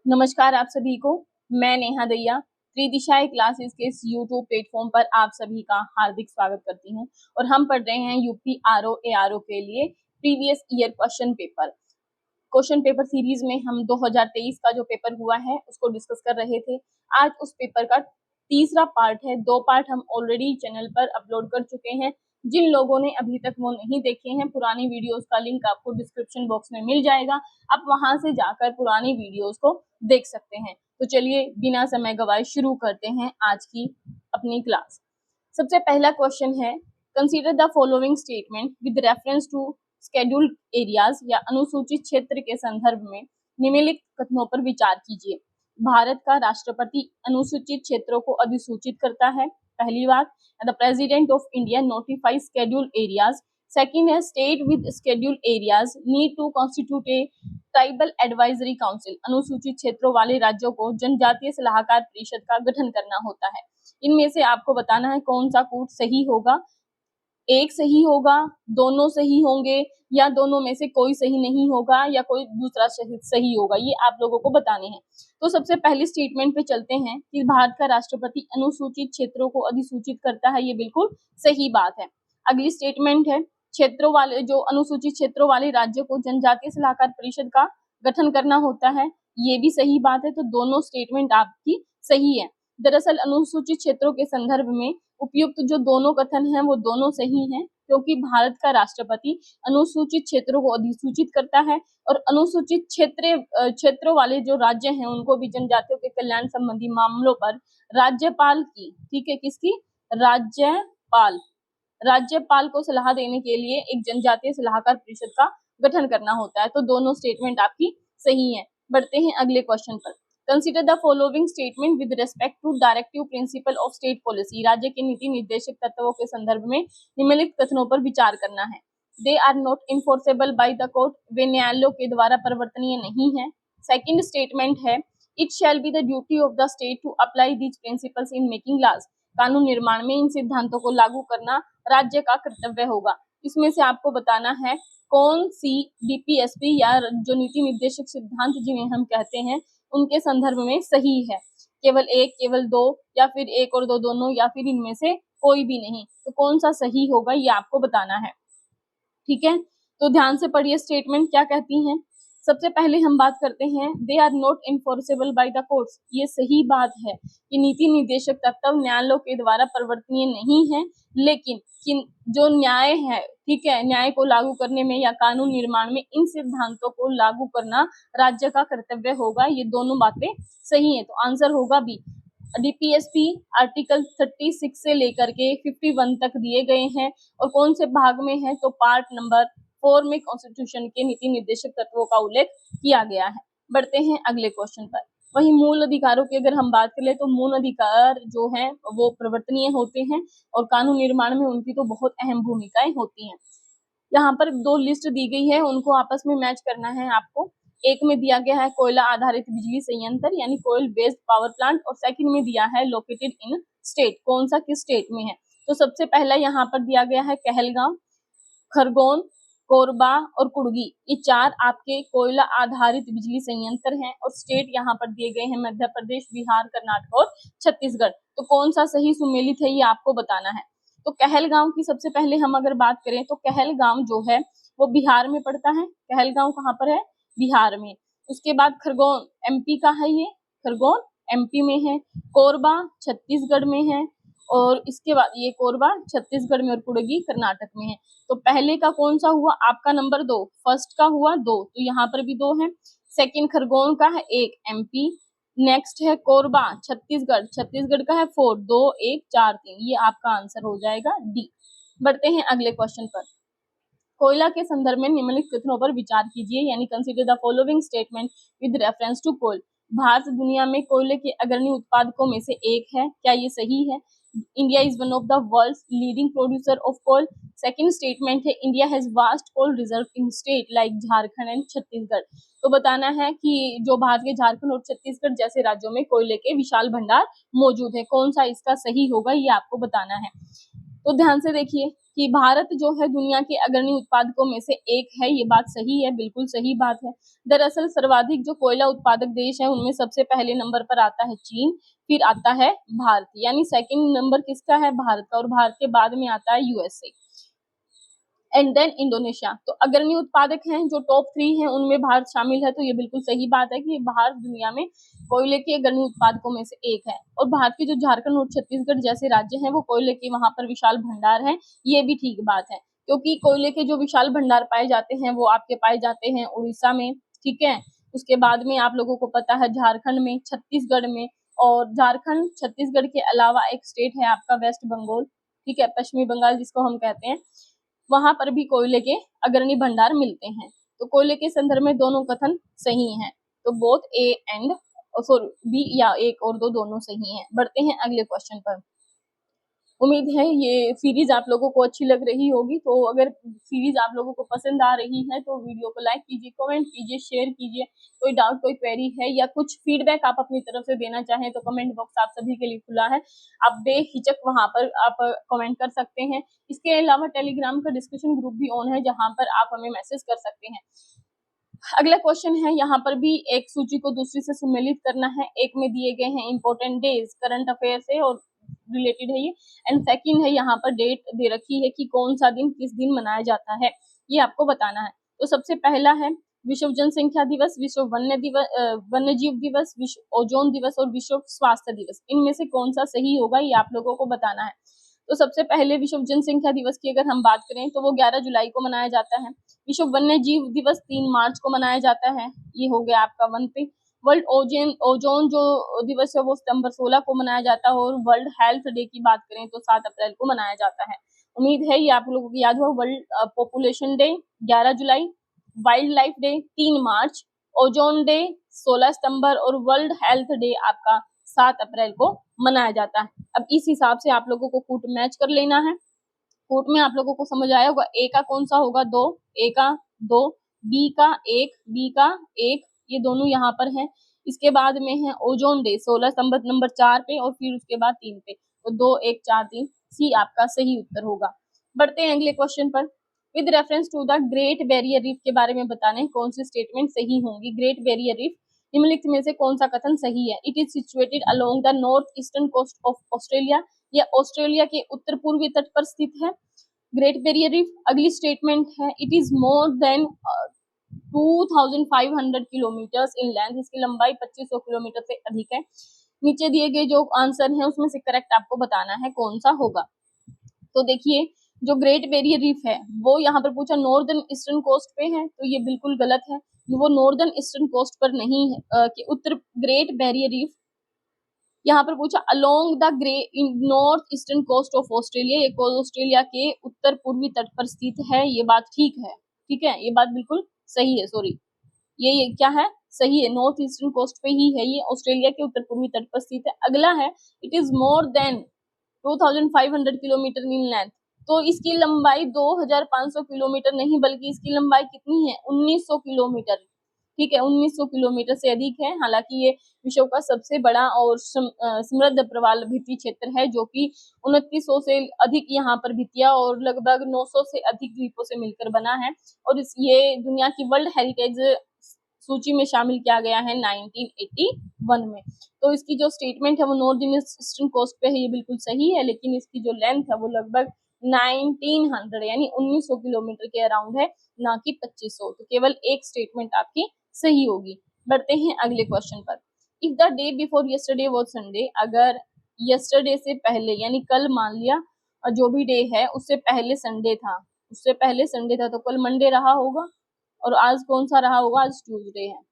नमस्कार आप सभी को। मैं नेहा दैया त्रिदिशा क्लासेस के इस यूट्यूब प्लेटफॉर्म पर आप सभी का हार्दिक स्वागत करती हूं और हम पढ़ रहे हैं यूपी आरओ एआरओ के लिए previous year question paper series में हम 2023 का जो पेपर हुआ है उसको डिस्कस कर रहे थे। आज उस पेपर का तीसरा पार्ट है। 2 पार्ट हम ऑलरेडी चैनल पर अपलोड कर चुके हैं। जिन लोगों ने अभी तक वो नहीं देखे हैं, पुरानी वीडियोस का लिंक आपको डिस्क्रिप्शन बॉक्स में मिल जाएगा। आप वहां से जाकर पुरानी वीडियोस को देख सकते हैं। तो चलिए बिना समय गवाए शुरू करते हैं आज की अपनी क्लास। सबसे पहला क्वेश्चन है, consider the following statement with reference to scheduled areas या अनुसूचित क्षेत्र के संदर्भ में निम्नलिखित कथनों पर विचार कीजिए। भारत का राष्ट्रपति अनुसूचित क्षेत्रों को अधिसूचित करता है। पहली बात, the President of India notifies scheduled areas. Second है, state with scheduled areas need to constitute a tribal advisory council. अनुसूचित क्षेत्रों वाले राज्यों को जनजातीय सलाहकार परिषद का गठन करना होता है। इनमें से आपको बताना है कौन सा कूट सही होगा। एक सही होगा, दोनों सही होंगे, या दोनों में से कोई सही नहीं होगा, या कोई दूसरा सही होगा, ये आप लोगों को बताने हैं। तो सबसे पहले स्टेटमेंट पे चलते हैं कि भारत का राष्ट्रपति अनुसूचित क्षेत्रों को अधिसूचित करता है। ये बिल्कुल सही बात है। अगली स्टेटमेंट है, क्षेत्रों वाले जो अनुसूचित क्षेत्रों वाले राज्यों को जनजातीय सलाहकार परिषद का गठन करना होता है। ये भी सही बात है। तो दोनों स्टेटमेंट आपकी सही है। दरअसल अनुसूचित क्षेत्रों के संदर्भ में उपयुक्त जो दोनों कथन हैं वो दोनों सही हैं, क्योंकि भारत का राष्ट्रपति अनुसूचित क्षेत्रों को अधिसूचित करता है और अनुसूचित क्षेत्रों वाले जो राज्य हैं उनको भी जनजातियों के कल्याण संबंधी मामलों पर राज्यपाल की, ठीक है, किसकी, राज्यपाल को सलाह देने के लिए एक जनजातीय सलाहकार परिषद का गठन करना होता है। तो दोनों स्टेटमेंट आपकी सही है। बढ़ते हैं अगले क्वेश्चन पर। Consider the following statement with respect to directive principle of state policy. राज्य के नीति निर्देशक तत्वों के संदर्भ में निम्नलिखित कथनों पर विचार करना है। They are not enforceable by the court. वे न्यायालयों के द्वारा परिवर्तनीय नहीं है। सेकंड स्टेटमेंट है, it shall be the duty of the state to apply these principles in making laws. कानून निर्माण में इन सिद्धांतों को लागू करना राज्य का कर्तव्य होगा। इसमें से आपको बताना है कौन सी डीपीएसपी या जो नीति निर्देशक सिद्धांत जिन्हें हम कहते हैं उनके संदर्भ में सही है। केवल एक, केवल दो, या फिर एक और दो दोनों, या फिर इनमें से कोई भी नहीं। तो कौन सा सही होगा ये आपको बताना है। ठीक है, तो ध्यान से पढ़िए स्टेटमेंट क्या कहती हैं। सबसे पहले हम बात करते हैं, they are not enforceable by the courts. ये सही बात है कि नीति निर्देशक तत्व न्यायालयों के द्वारा परिवर्तनीय नहीं है, लेकिन जो न्याय है, ठीक है, न्याय को लागू करने में या कानून निर्माण में इन सिद्धांतों को लागू करना राज्य का कर्तव्य होगा। ये दोनों बातें सही है। तो आंसर होगा बी। डीपीएसपी आर्टिकल 36 से लेकर के 51 तक दिए गए हैं और कौन से भाग में है, तो पार्ट नंबर 4 में कॉन्स्टिट्यूशन के नीति निर्देशक तत्वों का उल्लेख किया गया है। बढ़ते हैं अगले क्वेश्चन पर। वही मूल अधिकारों की अगर हम बात करें तो मूल अधिकार जो है वो परिवर्तनीय होते हैं और कानून निर्माण में उनकी तो बहुत अहम भूमिकाएं होती हैं। यहाँ पर 2 लिस्ट दी गई है, उनको आपस में मैच करना है आपको। एक में दिया गया है कोयला आधारित बिजली संयंत्र यानी कोयल बेस्ड पावर प्लांट, और सेकंड में दिया है लोकेटेड इन स्टेट, कौन सा किस स्टेट में है। तो सबसे पहला यहाँ पर दिया गया है कहलगांव, खरगोन, कोरबा और कुड़गी। ये 4 आपके कोयला आधारित बिजली संयंत्र हैं और स्टेट यहाँ पर दिए गए हैं मध्य प्रदेश, बिहार, कर्नाटक और छत्तीसगढ़। तो कौन सा सही सुमेलित है ये आपको बताना है। तो कहलगांव की सबसे पहले हम अगर बात करें तो कहलगांव जो है वो बिहार में पड़ता है। कहलगांव कहाँ पर है, बिहार में। उसके बाद खरगोन एमपी का है, ये खरगोन एमपी में है। कोरबा छत्तीसगढ़ में है और इसके बाद ये कोरबा छत्तीसगढ़ में और कुड़गी कर्नाटक में है। तो पहले का कौन सा हुआ आपका नंबर 2, फर्स्ट का हुआ 2, तो यहाँ पर भी 2 है। सेकंड खरगोन का है 1 एमपी। नेक्स्ट है कोरबा छत्तीसगढ़ का है 4, 2, 1, 4, 3, ये आपका आंसर हो जाएगा डी। बढ़ते हैं अगले क्वेश्चन पर। कोयला के संदर्भ में निम्नलिखित कथनों पर विचार कीजिए, यानी consider the following statement with reference to coal. Bharat दुनिया में कोयले के अग्रणी उत्पादकों में से एक है, क्या ये सही है। India is one of the world's leading producer of coal. Second statement है, India has vast coal reserve in state like Jharkhand and Chhattisgarh. तो बताना है कि जो भारत के झारखंड और छत्तीसगढ़ जैसे राज्यों में कोयले के विशाल भंडार मौजूद है। कौन सा इसका सही होगा ये आपको बताना है। तो ध्यान से देखिए कि भारत जो है दुनिया के अग्रणी उत्पादकों में से एक है, ये बात सही है, बिल्कुल सही बात है। दरअसल सर्वाधिक जो कोयला उत्पादक देश है उनमें सबसे पहले नंबर पर आता है चीन, फिर आता है भारत, यानी सेकंड नंबर किसका है? भारत का, और भारत के बाद में आता है यूएसए एंड देन इंडोनेशिया। तो अग्रणी उत्पादक हैं जो टॉप 3 हैं उनमें भारत शामिल है, तो ये बिल्कुल सही बात है कि भारत दुनिया में कोयले के अग्रणी उत्पादकों में से एक है। और भारत के जो झारखंड और छत्तीसगढ़ जैसे राज्य हैं वो कोयले के वहां पर विशाल भंडार हैं, ये भी ठीक बात है, क्योंकि कोयले के जो विशाल भंडार पाए जाते हैं वो आपके पाए जाते हैं उड़ीसा में, ठीक है। उसके बाद में आप लोगों को पता है झारखंड में, छत्तीसगढ़ में, और झारखंड छत्तीसगढ़ के अलावा एक स्टेट है आपका वेस्ट बंगाल, ठीक है, पश्चिमी बंगाल जिसको हम कहते हैं, वहां पर भी कोयले के अग्रणी भंडार मिलते हैं। तो कोयले के संदर्भ में दोनों कथन सही हैं, तो both A and sorry B या एक और दो दोनों सही हैं। बढ़ते हैं अगले क्वेश्चन पर। उम्मीद है ये सीरीज आप लोगों को अच्छी लग रही होगी, तो अगर सीरीज आप लोगों को पसंद आ रही है तो वीडियो को लाइक कीजिए, कमेंट कीजिए, शेयर कीजिए। कोई डाउट, कोई क्वेरी है या कुछ फीडबैक आप अपनी तरफ से देना चाहें तो कमेंट बॉक्स आप सभी के लिए खुला है, आप बेहिचक वहां पर आप कमेंट कर सकते हैं। इसके अलावा टेलीग्राम का डिस्कशन ग्रुप भी ऑन है जहां पर आप हमें मैसेज कर सकते हैं। अगला क्वेश्चन है, यहाँ पर भी एक सूची को दूसरी से सुमेलित करना है। एक में दिए गए हैं इंपॉर्टेंट डेज, करंट अफेयर से और रिलेटेड है ये, एंड सेकंड है यहाँ पर डेट दे रखी है कि कौन सा दिन किस दिन मनाया जाता है, ये आपको बताना है। तो सबसे पहला है विश्व जनसंख्या दिवस, विश्व वन्य जीव दिवस, विश्व ओजोन दिवस और विश्व स्वास्थ्य दिवस। इनमें से कौन सा सही होगा ये आप लोगों को बताना है। तो सबसे पहले विश्व जनसंख्या दिवस की अगर हम बात करें तो वो 11 जुलाई को मनाया जाता है। विश्व वन्य जीव दिवस 3 मार्च को मनाया जाता है, ये हो गया आपका 1 पे। वर्ल्ड ओजोन जो दिवस है वो सितंबर 16 को मनाया जाता है, और वर्ल्ड हेल्थ डे की बात करें तो 7 अप्रैल को मनाया जाता है। उम्मीद है ये आप लोगों को याद हुआ। वर्ल्ड पॉपुलेशन डे 11 जुलाई, वाइल्ड लाइफ डे 3 मार्च, ओजोन डे 16 सितंबर और वर्ल्ड हेल्थ डे आपका 7 अप्रैल को मनाया जाता है। अब इस हिसाब से आप लोगों को कूट मैच कर लेना है। कूट में आप लोगों को समझ आया होगा, ए का कौन सा होगा? 2, ए का 2, बी का 1, बी का 1, ये दोनों यहाँ पर हैं। इसके बाद में है ओजोन डे 16 सितंबर नंबर 4 पे, और फिर उसके बाद 3 पे, तो 2, 1, 4, 3 सी आपका सही उत्तर होगा। बढ़ते हैं अगले क्वेश्चन पर। With reference to the Great Barrier Reef के बारे में बताने कौन सी स्टेटमेंट सही होंगी। ग्रेट बैरियर रीफ निम्नलिखित में से कौन सा कथन सही है? It is situated along the north eastern coast of Australia, या ऑस्ट्रेलिया के उत्तर पूर्वी तट पर स्थित है ग्रेट बैरियर रीफ। अगली स्टेटमेंट है it is more than 2500 kilometre in length, इसकी लंबाई 2500 किलोमीटर से अधिक है। नीचे दिए गए जो आंसर है उसमें से करेक्ट आपको बताना है कौन सा होगा। तो देखिए, जो ग्रेट बैरियर रीफ है वो यहाँ पर पूछा नॉर्दर्न ईस्टर्न कोस्ट पे है, तो ये बिल्कुल गलत है, वो नॉर्दर्न ईस्टर्न कोस्ट पर नहीं है। कि उत्तर ग्रेट बैरियर रीफ यहाँ पर पूछा along the north eastern coast of Australia, ये ऑस्ट्रेलिया के उत्तर पूर्वी तट पर स्थित है, ये बात ठीक है, ठीक है, ये बात बिल्कुल सही है। सॉरी, ये क्या है? सही है, नॉर्थ ईस्टर्न कोस्ट पे ही है, ये ऑस्ट्रेलिया के उत्तर पूर्वी तट पर स्थित है। अगला है it is more than 2500 kilometre in length, तो इसकी लंबाई 2500 किलोमीटर नहीं बल्कि इसकी लंबाई कितनी है? 1900 किलोमीटर, ठीक है, 1900 किलोमीटर से अधिक है। हालांकि ये विश्व का सबसे बड़ा और समृद्ध प्रवाल भित्ति क्षेत्र है, जो कि 2900 से अधिक यहाँ पर भित्तियां और लगभग 900 से अधिक द्वीपों से मिलकर बना है, और ये दुनिया की वर्ल्ड हेरिटेज सूची में शामिल किया गया है 1981 में। तो इसकी जो स्टेटमेंट है वो नॉर्थ ईस्टर्न कोस्ट पे है, ये बिल्कुल सही है, लेकिन इसकी जो लेंथ है वो लगभग 1900 यानी 1900 किलोमीटर के अराउंड है, ना कि 2500। तो केवल एक स्टेटमेंट आपकी सही होगी। बढ़ते हैं अगले क्वेश्चन पर। If the day before yesterday was Sunday, अगर यस्टरडे से पहले यानी कल मान लिया जो भी डे है उससे पहले संडे था, उससे पहले संडे था, तो कल मंडे रहा होगा, और आज कौन सा रहा होगा? आज ट्यूसडे है।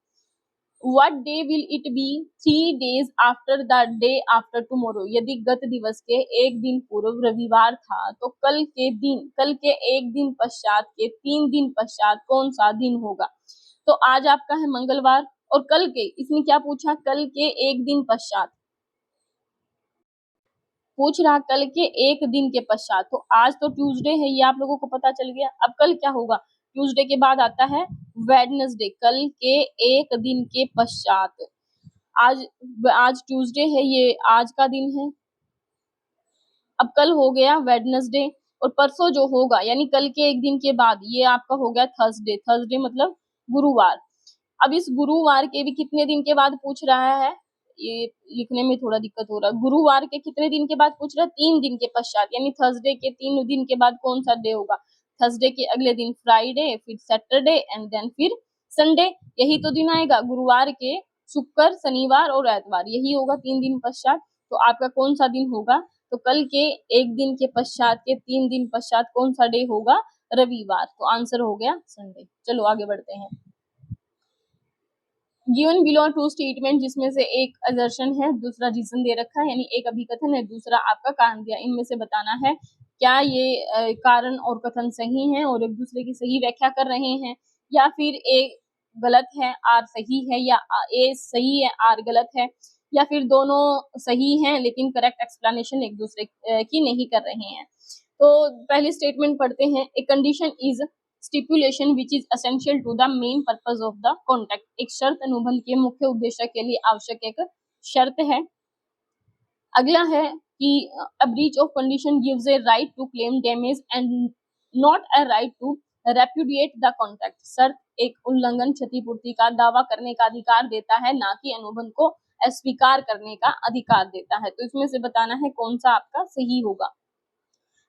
What day will it be 3 days after the day after tomorrow? यदि गत दिवस के एक दिन पूर्व रविवार था तो कल के एक दिन पश्चात के 3 दिन पश्चात कौन सा दिन होगा? तो आज आपका है मंगलवार, और कल के, इसमें क्या पूछा? कल के एक दिन पश्चात पूछ रहा, कल के एक दिन के पश्चात। तो आज तो ट्यूसडे है, ये आप लोगों को पता चल गया। अब कल क्या होगा? ट्यूसडे के बाद आता है वेडनेसडे, कल के एक दिन के पश्चात। आज ट्यूसडे है, ये आज का दिन है। अब कल हो गया वेडनेसडे, और परसों जो होगा यानी कल के एक दिन के बाद ये आपका हो गया थर्सडे। थर्सडे मतलब गुरुवार। अब इस गुरुवार के भी कितने दिन के बाद पूछ रहा है, ये लिखने में थोड़ा दिक्कत हो रहा है। गुरुवार के कितने दिन के बाद पूछ रहा है, 3 दिन के पश्चात, यानी थर्सडे के 3 दिन के बाद कौन सा डे होगा। थर्सडे के अगले दिन फ्राइडे, फिर सैटरडे एंड देन फिर संडे। यही तो दिन आएगा गुरुवार के, शुक्र, शनिवार और एतवार, यही होगा 3 दिन पश्चात। तो आपका कौन सा दिन होगा, तो कल के एक दिन के पश्चात के 3 दिन पश्चात कौन सा डे होगा, रविवार। तो आंसर हो गया संडे। चलो आगे बढ़ते हैं। गिवन बिलो टू स्टेटमेंट, जिसमें से एक असर्शन है, दूसरा रीजन दे रखा है, यानी एक अभिकथन है, दूसरा आपका कारण दिया। इनमें से बताना है क्या ये कारण और कथन सही हैं और एक दूसरे की सही व्याख्या कर रहे हैं, या फिर ए गलत है आर सही है, या ए सही है आर गलत है, या फिर दोनों सही हैं लेकिन करेक्ट एक्सप्लेनेशन एक दूसरे की नहीं कर रहे हैं। तो पहली स्टेटमेंट पढ़ते हैं। A condition is stipulation which is essential to the main purpose of the contract. एक शर्त अनुबंध के मुख्य उद्देश्य के लिए आवश्यक एक शर्त है। अगला है कि a breach of condition gives a right to claim damage and not a right to repudiate the contract. शर्त एक उल्लंघन क्षतिपूर्ति का दावा करने का अधिकार देता है, ना कि अनुबंध को अस्वीकार करने का अधिकार देता है। तो इसमें से बताना है कौन सा आपका सही होगा।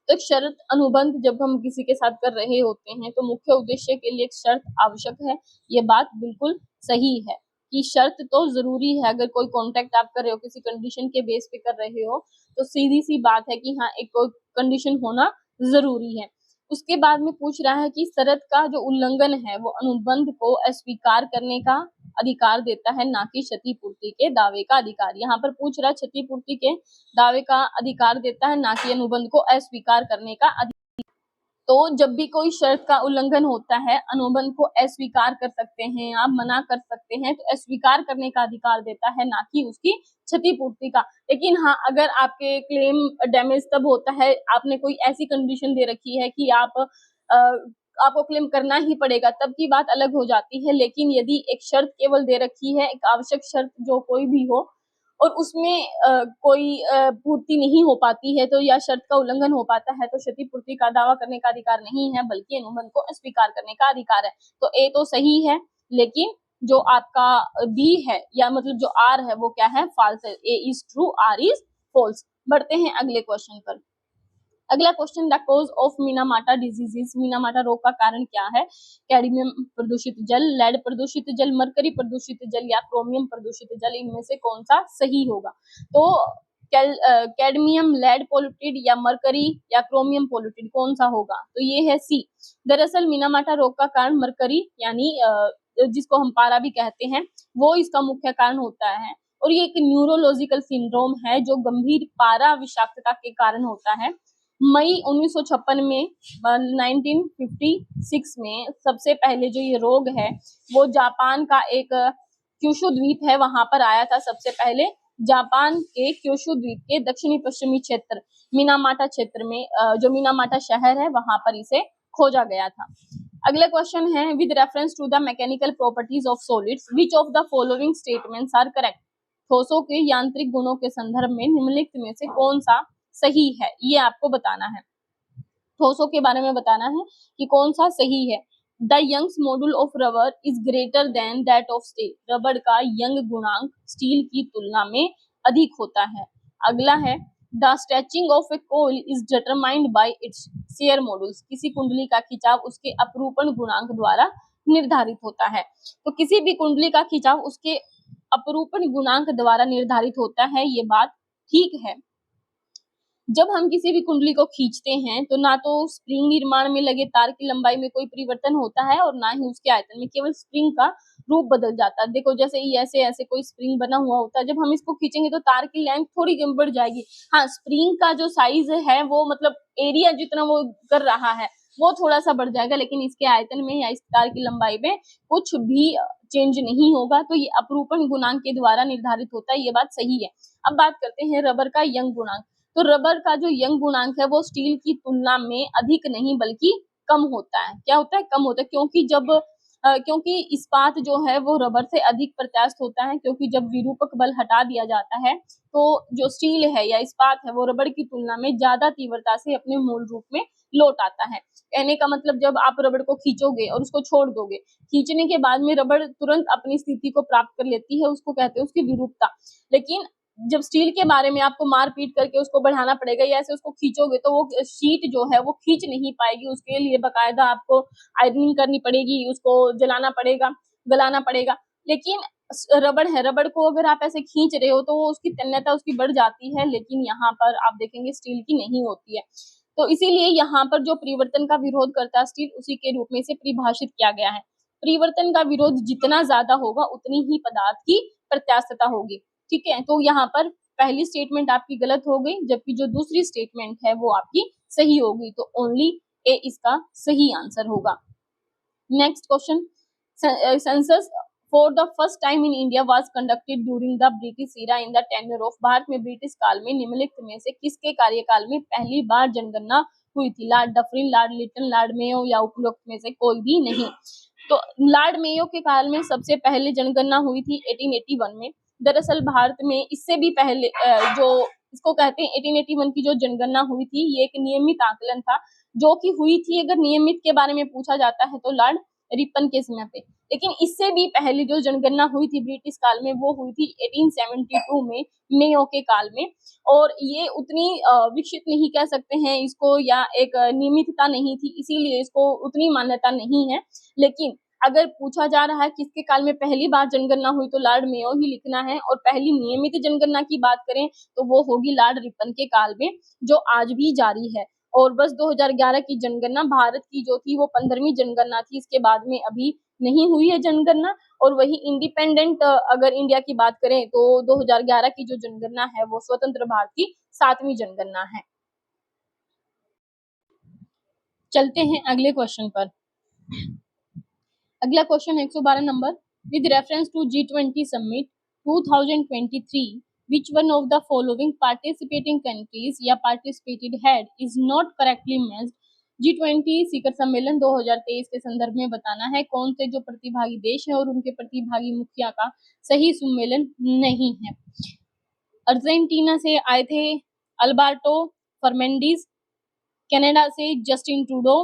तो एक शर्त अनुबंध जब हम किसी के साथ कर रहे होते हैं तो मुख्य उद्देश्य के लिए एक शर्त आवश्यक है। ये बात बिल्कुल सही है कि शर्त तो जरूरी है। अगर कोई कॉन्ट्रैक्ट आप कर रहे हो, किसी कंडीशन के बेस पे कर रहे हो, तो सीधी सी बात है कि हाँ एक कोई कंडीशन होना जरूरी है। उसके बाद में पूछ रहा है कि शर्त का जो उल्लंघन है वो अनुबंध को अस्वीकार करने का अधिकार देता है, ना कि क्षतिपूर्ति के दावे का अधिकार। यहाँ पर पूछ रहा है क्षतिपूर्ति के दावे का अधिकार देता है, ना कि अनुबंध को अस्वीकार करने का अधिकार। तो जब भी कोई शर्त का उल्लंघन होता है, अनुबंध को अस्वीकार कर सकते हैं, आप मना कर सकते हैं, तो अस्वीकार करने का अधिकार देता है, ना कि उसकी क्षतिपूर्ति का। लेकिन हाँ, अगर आपके क्लेम डैमेज तब होता है, आपने कोई ऐसी कंडीशन दे रखी है कि आपको क्लेम करना ही पड़ेगा, तब की बात अलग हो जाती है। लेकिन यदि एक शर्त केवल दे रखी है, एक आवश्यक शर्त जो कोई भी हो, और उसमें कोई पूर्ति नहीं हो पाती है, तो या शर्त का उल्लंघन हो पाता है, तो क्षतिपूर्ति का दावा करने का अधिकार नहीं है, बल्कि अनुबंध को अस्वीकार करने का अधिकार है। तो ए तो सही है, लेकिन जो आपका बी है या मतलब जो आर है वो क्या है, फॉल्स है। A is true, R is false. बढ़ते हैं अगले क्वेश्चन पर। अगला question, the cause of Minamata diseases. Minamata रोग का कारण क्या है? कैडमियम प्रदूषित जल, लेड प्रदूषित जल, मरकरी प्रदूषित जल या क्रोमियम प्रदूषित जल। इनमें से कौन सा सही होगा? तो कैडमियम, लेड पोल्यूटेड या मरकरी या क्रोमियम पोल्यूटेड, कौन सा होगा? तो ये है सी। दरअसल मिनामाटा रोग का कारण मरकरी यानी जिसको हम पारा भी कहते हैं, वो इसका मुख्य कारण होता है। और ये एक न्यूरोलॉजिकल सिंड्रोम है जो गंभीर पारा विषाक्तता के कारण होता है। मई 1956 में 1956 में सबसे पहले जो ये रोग है वो जापान का एक क्यूशु द्वीप है, वहां पर आया था सबसे पहले। जापान के क्यूशु द्वीप के दक्षिणी पश्चिमी क्षेत्र मिनामाटा क्षेत्र में जो मिनामाटा शहर है वहां पर इसे खोजा गया था। अगला क्वेश्चन है, with reference to the mechanical properties of solids which of the following statements are correct. ठोसों के यांत्रिक गुणों के संदर्भ में निम्नलिखित में से कौन सा सही है, ये आपको बताना है। ठोसों के बारे में बताना है कि कौन सा सही है। The Young's module of rubber is greater than that of steel. Rubber का यंग गुणांक स्टील की तुलना में अधिक होता है। अगला है, the stretching of a coil is determined by its shear modules. किसी कुंडली का खिंचाव उसके अपरूपण गुणांक द्वारा निर्धारित होता है। तो किसी भी कुंडली का खिंचाव उसके अपरूपण गुणांक द्वारा निर्धारित होता है, ये बात ठीक है। जब हम किसी भी कुंडली को खींचते हैं तो ना तो स्प्रिंग निर्माण में लगे तार की लंबाई में कोई परिवर्तन होता है और ना ही उसके आयतन में, केवल स्प्रिंग का रूप बदल जाता है। देखो जैसे ये ऐसे ऐसे कोई स्प्रिंग बना हुआ होता है, जब हम इसको खींचेंगे तो तार की लेंथ थोड़ी बढ़ जाएगी। हाँ, स्प्रिंग का जो साइज है वो मतलब एरिया जितना वो कर रहा है वो थोड़ा सा बढ़ जाएगा, लेकिन इसके आयतन में या इस तार की लंबाई में कुछ भी चेंज नहीं होगा। तो ये अपरूपण गुणांक के द्वारा निर्धारित होता है, ये बात सही है। अब बात करते हैं रबर का यंग गुणांक। तो रबर का जो यंग गुणांक है वो स्टील की तुलना में अधिक नहीं बल्कि कम होता है। क्या होता है? कम होता है, क्योंकि इस्पात जो है वो रबर से अधिक प्रत्यास्थ होता है, क्योंकि जब विरूपक बल हटा दिया जाता है तो जो स्टील है या इस्पात है वो रबर की तुलना में ज्यादा तीव्रता से अपने मूल रूप में लोट आता है। कहने का मतलब जब आप रबड़ को खींचोगे और उसको छोड़ दोगे, खींचने के बाद में रबड़ तुरंत अपनी स्थिति को प्राप्त कर लेती है, उसको कहते हैं उसकी विरूपता। लेकिन जब स्टील के बारे में आपको मार पीट करके उसको बढ़ाना पड़ेगा या ऐसे उसको खींचोगे तो वो शीट जो है वो खींच नहीं पाएगी, उसके लिए बकायदा आपको आयरनिंग करनी पड़ेगी, उसको जलाना पड़ेगा, गलाना पड़ेगा। लेकिन रबड़ है, रबड़ को अगर आप ऐसे खींच रहे हो तो वो उसकी तन्यता उसकी बढ़ जाती है, लेकिन यहाँ पर आप देखेंगे स्टील की नहीं होती है। तो इसीलिए यहाँ पर जो परिवर्तन का विरोध करता है स्टील, उसी के रूप में से परिभाषित किया गया है। परिवर्तन का विरोध जितना ज्यादा होगा उतनी ही पदार्थ की प्रत्यास्थता होगी। ठीक है, तो यहाँ पर पहली स्टेटमेंट आपकी गलत हो गई, जबकि जो दूसरी स्टेटमेंट है वो आपकी सही होगी। तो ओनली ए इसका सही आंसर होगा। Next question, census for the first time in India was conducted during the British era in the tenure of. भारत में ब्रिटिश काल में निम्नलिखित में से किसके कार्यकाल में पहली बार जनगणना हुई थी? Lord Dufferin, Lord Lytton, Lord Mayo या उपरोक्त में से कोई भी नहीं। तो लॉर्ड मेयो के काल में सबसे पहले जनगणना हुई थी 1881 में। दरअसल भारत में इससे भी पहले जो इसको कहते हैं 1881 की जो जनगणना हुई थी, ये एक नियमित आकलन था जो कि हुई थी। अगर नियमित के बारे में पूछा जाता है तो लॉर्ड रिपन के समय पे, लेकिन इससे भी पहले जो जनगणना हुई थी ब्रिटिश काल में वो हुई थी 1872 में मेयो के काल में। और ये उतनी विकसित नहीं कह सकते हैं इसको, या एक नियमितता नहीं थी, इसीलिए इसको उतनी मान्यता नहीं है। लेकिन अगर पूछा जा रहा है किसके काल में पहली बार जनगणना हुई तो लॉर्ड मेयो ही लिखना है। और पहली नियमित जनगणना की बात करें तो वो होगी लॉर्ड रिपन के काल में, जो आज भी जारी है। और बस 2011 की जनगणना भारत की जो थी वो 15वीं जनगणना थी, इसके बाद में अभी नहीं हुई है जनगणना। और वही इंडिपेंडेंट अगर इंडिया की बात करें तो 2011 की जो जनगणना है वो स्वतंत्र भारत की 7वीं जनगणना है। चलते हैं अगले क्वेश्चन पर। अगला question 112 number, with reference to G20 summit 2023 which one of the following participating countries या participated head is not correctly matched? G20 शिखर सम्मेलन 2023 के संदर्भ में बताना है कौन से जो प्रतिभागी देश है और उनके प्रतिभागी मुखिया का सही सम्मेलन नहीं है। अर्जेंटीना से आए थे अल्बर्टो फर्नांडिस, कनाडा से जस्टिन ट्रूडो,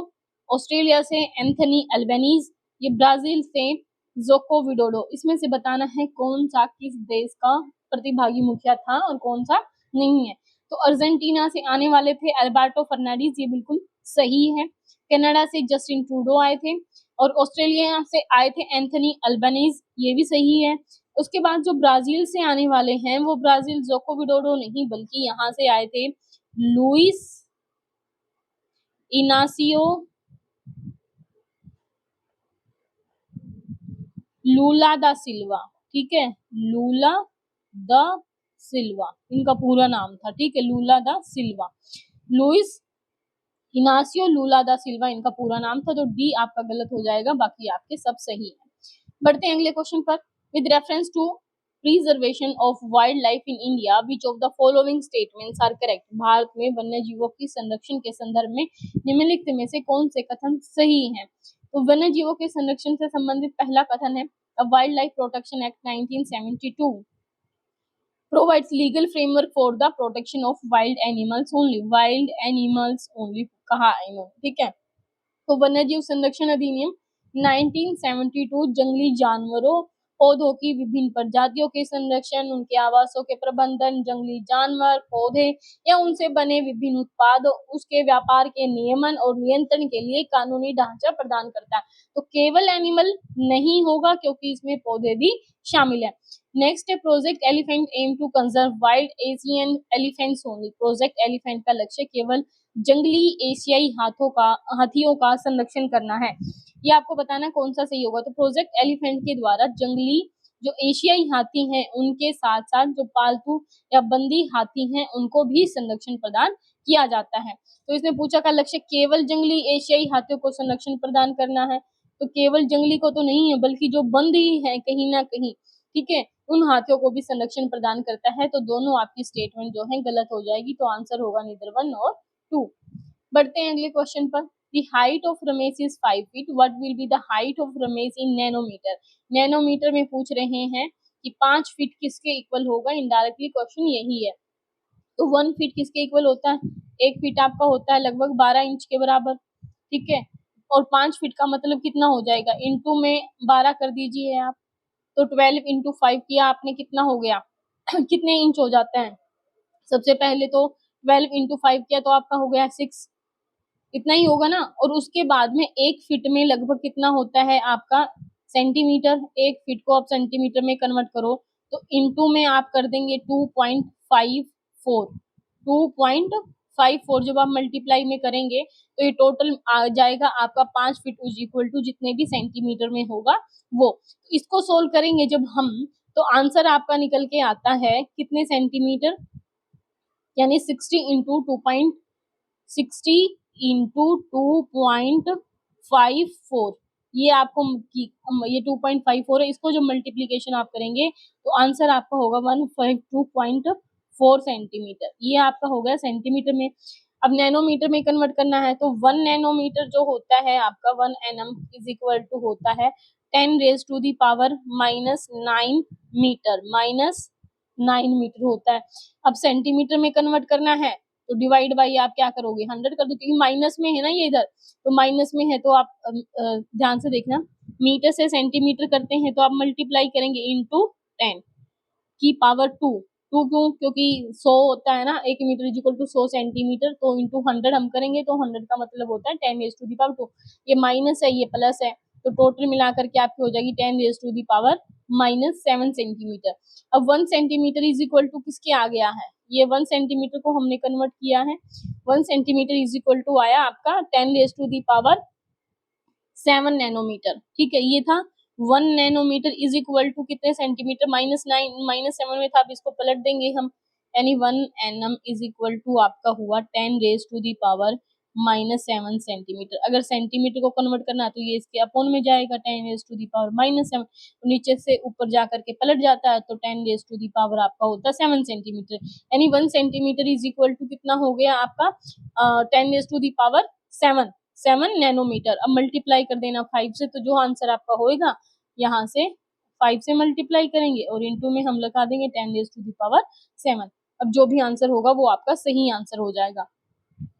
ऑस्ट्रेलिया से एंथनी अल्बनीज, ये ब्राजील से जोको विडोडो। इसमें से बताना है कौन सा किस देश का प्रतिभागी मुखिया था और कौन सा नहीं है। तो अर्जेंटीना से आने वाले थे अल्बर्टो फर्नांडिस, ये बिल्कुल सही है। कनाडा से जस्टिन ट्रूडो आए थे और ऑस्ट्रेलिया से आए थे एंथनी अल्बनीज, ये भी सही है। उसके बाद जो ब्राजील से आने वाले हैं वो ब्राजील जोको विडोडो नहीं बल्कि यहाँ से आए थे लुइस इनासियो लूला दा सिल्वा। ठीक है, लूला दा सिल्वा इनका पूरा नाम था। ठीक है, लूला दा सिल्वा, लुइस इनासियो लूला दा सिल्वा इनका पूरा नाम था। तो डी आपका गलत हो जाएगा, बाकी आपके सब सही है। बढ़ते हैं अगले क्वेश्चन पर। With reference to preservation of wild life in India which of the following statements are correct? भारत में वन्य जीवों की संरक्षण के संदर्भ में निम्नलिखित में से कौन से कथन सही हैं? तो वन्य जीवों के संरक्षण से संबंधित पहला कथन है wild life protection act 1972 provides legal framework for the protection of wild animals only। wild animals only कहा इन्होंने। ठीक है, तो वन्यजीव संरक्षण अधिनियम 1972 जंगली जानवरों पौधों की विभिन्न प्रजातियों के संरक्षण, उनके आवासों के प्रबंधन, जंगली जानवर पौधे या उनसे बने विभिन्न उत्पाद, उसके व्यापार के नियमन और नियंत्रण के लिए कानूनी ढांचा प्रदान करता है। तो केवल एनिमल नहीं होगा क्योंकि इसमें पौधे भी शामिल है। नेक्स्ट है Project Elephant aim to conserve wild Asian elephants only. Project Elephant का लक्ष्य केवल जंगली एशियाई हाथियों का संरक्षण करना है। ये आपको बताना कौन सा सही होगा। तो प्रोजेक्ट एलिफेंट के द्वारा जंगली जो एशियाई हाथी हैं उनके साथ साथ जो पालतू या बंदी हाथी हैं उनको भी संरक्षण प्रदान किया जाता है। तो इसने पूछा का लक्ष्य केवल जंगली एशियाई हाथियों को संरक्षण प्रदान करना है, तो केवल जंगली को तो नहीं है बल्कि जो बंदी है कहीं ना कहीं, ठीक है, उन हाथियों को भी संरक्षण प्रदान करता है। तो दोनों आपकी स्टेटमेंट जो है गलत हो जाएगी। तो आंसर होगा नीदर 1 और 2। बढ़ते हैं अगले क्वेश्चन पर। The height of Ramesh is 5 feet. What will be the height of Ramesh in nanometre? Nanometre में पूछ रहे हैं कि 5 फीट किसके इक्वल होगा। इनडायरेक्टली क्वेश्चन यही है। तो 1 फीट किसके इक्वल होता है? 1 फीट आपका होता है लगभग 12 इंच के बराबर, ठीक है। और 5 फीट का मतलब कितना हो जाएगा, इंटू में 12 कर दीजिए आप, तो 12 इंटू 5 किया आपने, कितना हो गया कितने इंच हो जाते हैं, सबसे पहले तो 12 इंटू 5 किया तो आपका हो गया 6, इतना ही होगा ना। और उसके बाद में 1 फीट में लगभग कितना होता है आपका सेंटीमीटर, 1 फीट को आप सेंटीमीटर में कन्वर्ट करो तो इंटू में आप कर देंगे 2.54, 2.54 जब आप मल्टीप्लाई में करेंगे तो ये टोटल आ जाएगा आपका 5 फीट इज इक्वल टू जितने भी सेंटीमीटर में होगा वो। इसको सोल्व करेंगे जब हम, तो आंसर आपका निकल के आता है कितने सेंटीमीटर, यानी 60 इंटू 2.60 इंटू 2.54, ये आपको ये 2.54 है, इसको जो मल्टीप्लीकेशन आप करेंगे तो आंसर आपका होगा 152.4 सेंटीमीटर, ये आपका हो गया सेंटीमीटर में। अब नैनोमीटर में कन्वर्ट करना है तो 1 नैनोमीटर जो होता है आपका 1 nm इज इक्वल टू होता है 10 raise to the power -9 metre होता है। अब सेंटीमीटर में कन्वर्ट करना है तो डिवाइड बाई आप क्या करोगे 100 कर दो, क्योंकि माइनस में है ना ये इधर, तो माइनस में है तो आप ध्यान से देखना, मीटर से सेंटीमीटर करते हैं तो आप मल्टीप्लाई करेंगे इंटू 10 की पावर 2, क्यों, क्योंकि 100 होता है ना 1 metre is equal to 100 centimetre, तो इंटू 100 हम करेंगे तो 100 का मतलब होता है 10 रेज टू दी पावर 2, ये माइनस है ये प्लस है, तो टोटल मिलाकर के आपकी हो जाएगी 10 raise to the power -7 centimetre. अब 1 सेंटीमीटर इज इक्वल टू किसके आ गया है, ये 1 सेंटीमीटर को हमने कन्वर्ट किया है, 1 सेंटीमीटर इज इक्वल टू आया आपका 10 raise to the power 7 nanometre, ठीक है। ये था 1 नैनोमीटर इज इक्वल टू कितने सेंटीमीटर, -7 में था, अब इसको पलट देंगे हम, यानी 1 nm इज इक्वल टू आपका हुआ 10 raise to the power -7 centimetre. अगर सेंटीमीटर को कन्वर्ट करना है तो ये इसके अपोन में जाएगा 10 रेज टू दी पावर -7, नीचे से ऊपर जा करके पलट जाता है तो 10 रेज टू दी पावर आपका होता है 7 सेंटीमीटर, यानी 1 सेंटीमीटर इज इक्वल टू कितना हो गया आपका 10 raise to the power 7 nanometre. अब मल्टीप्लाई कर देना 5 से, तो जो आंसर आपका होएगा यहाँ से 5 से मल्टीप्लाई करेंगे और इनटू में हम लगा देंगे 10 रेज टू दी पावर 7। अब जो भी आंसर होगा वो आपका सही आंसर हो जाएगा।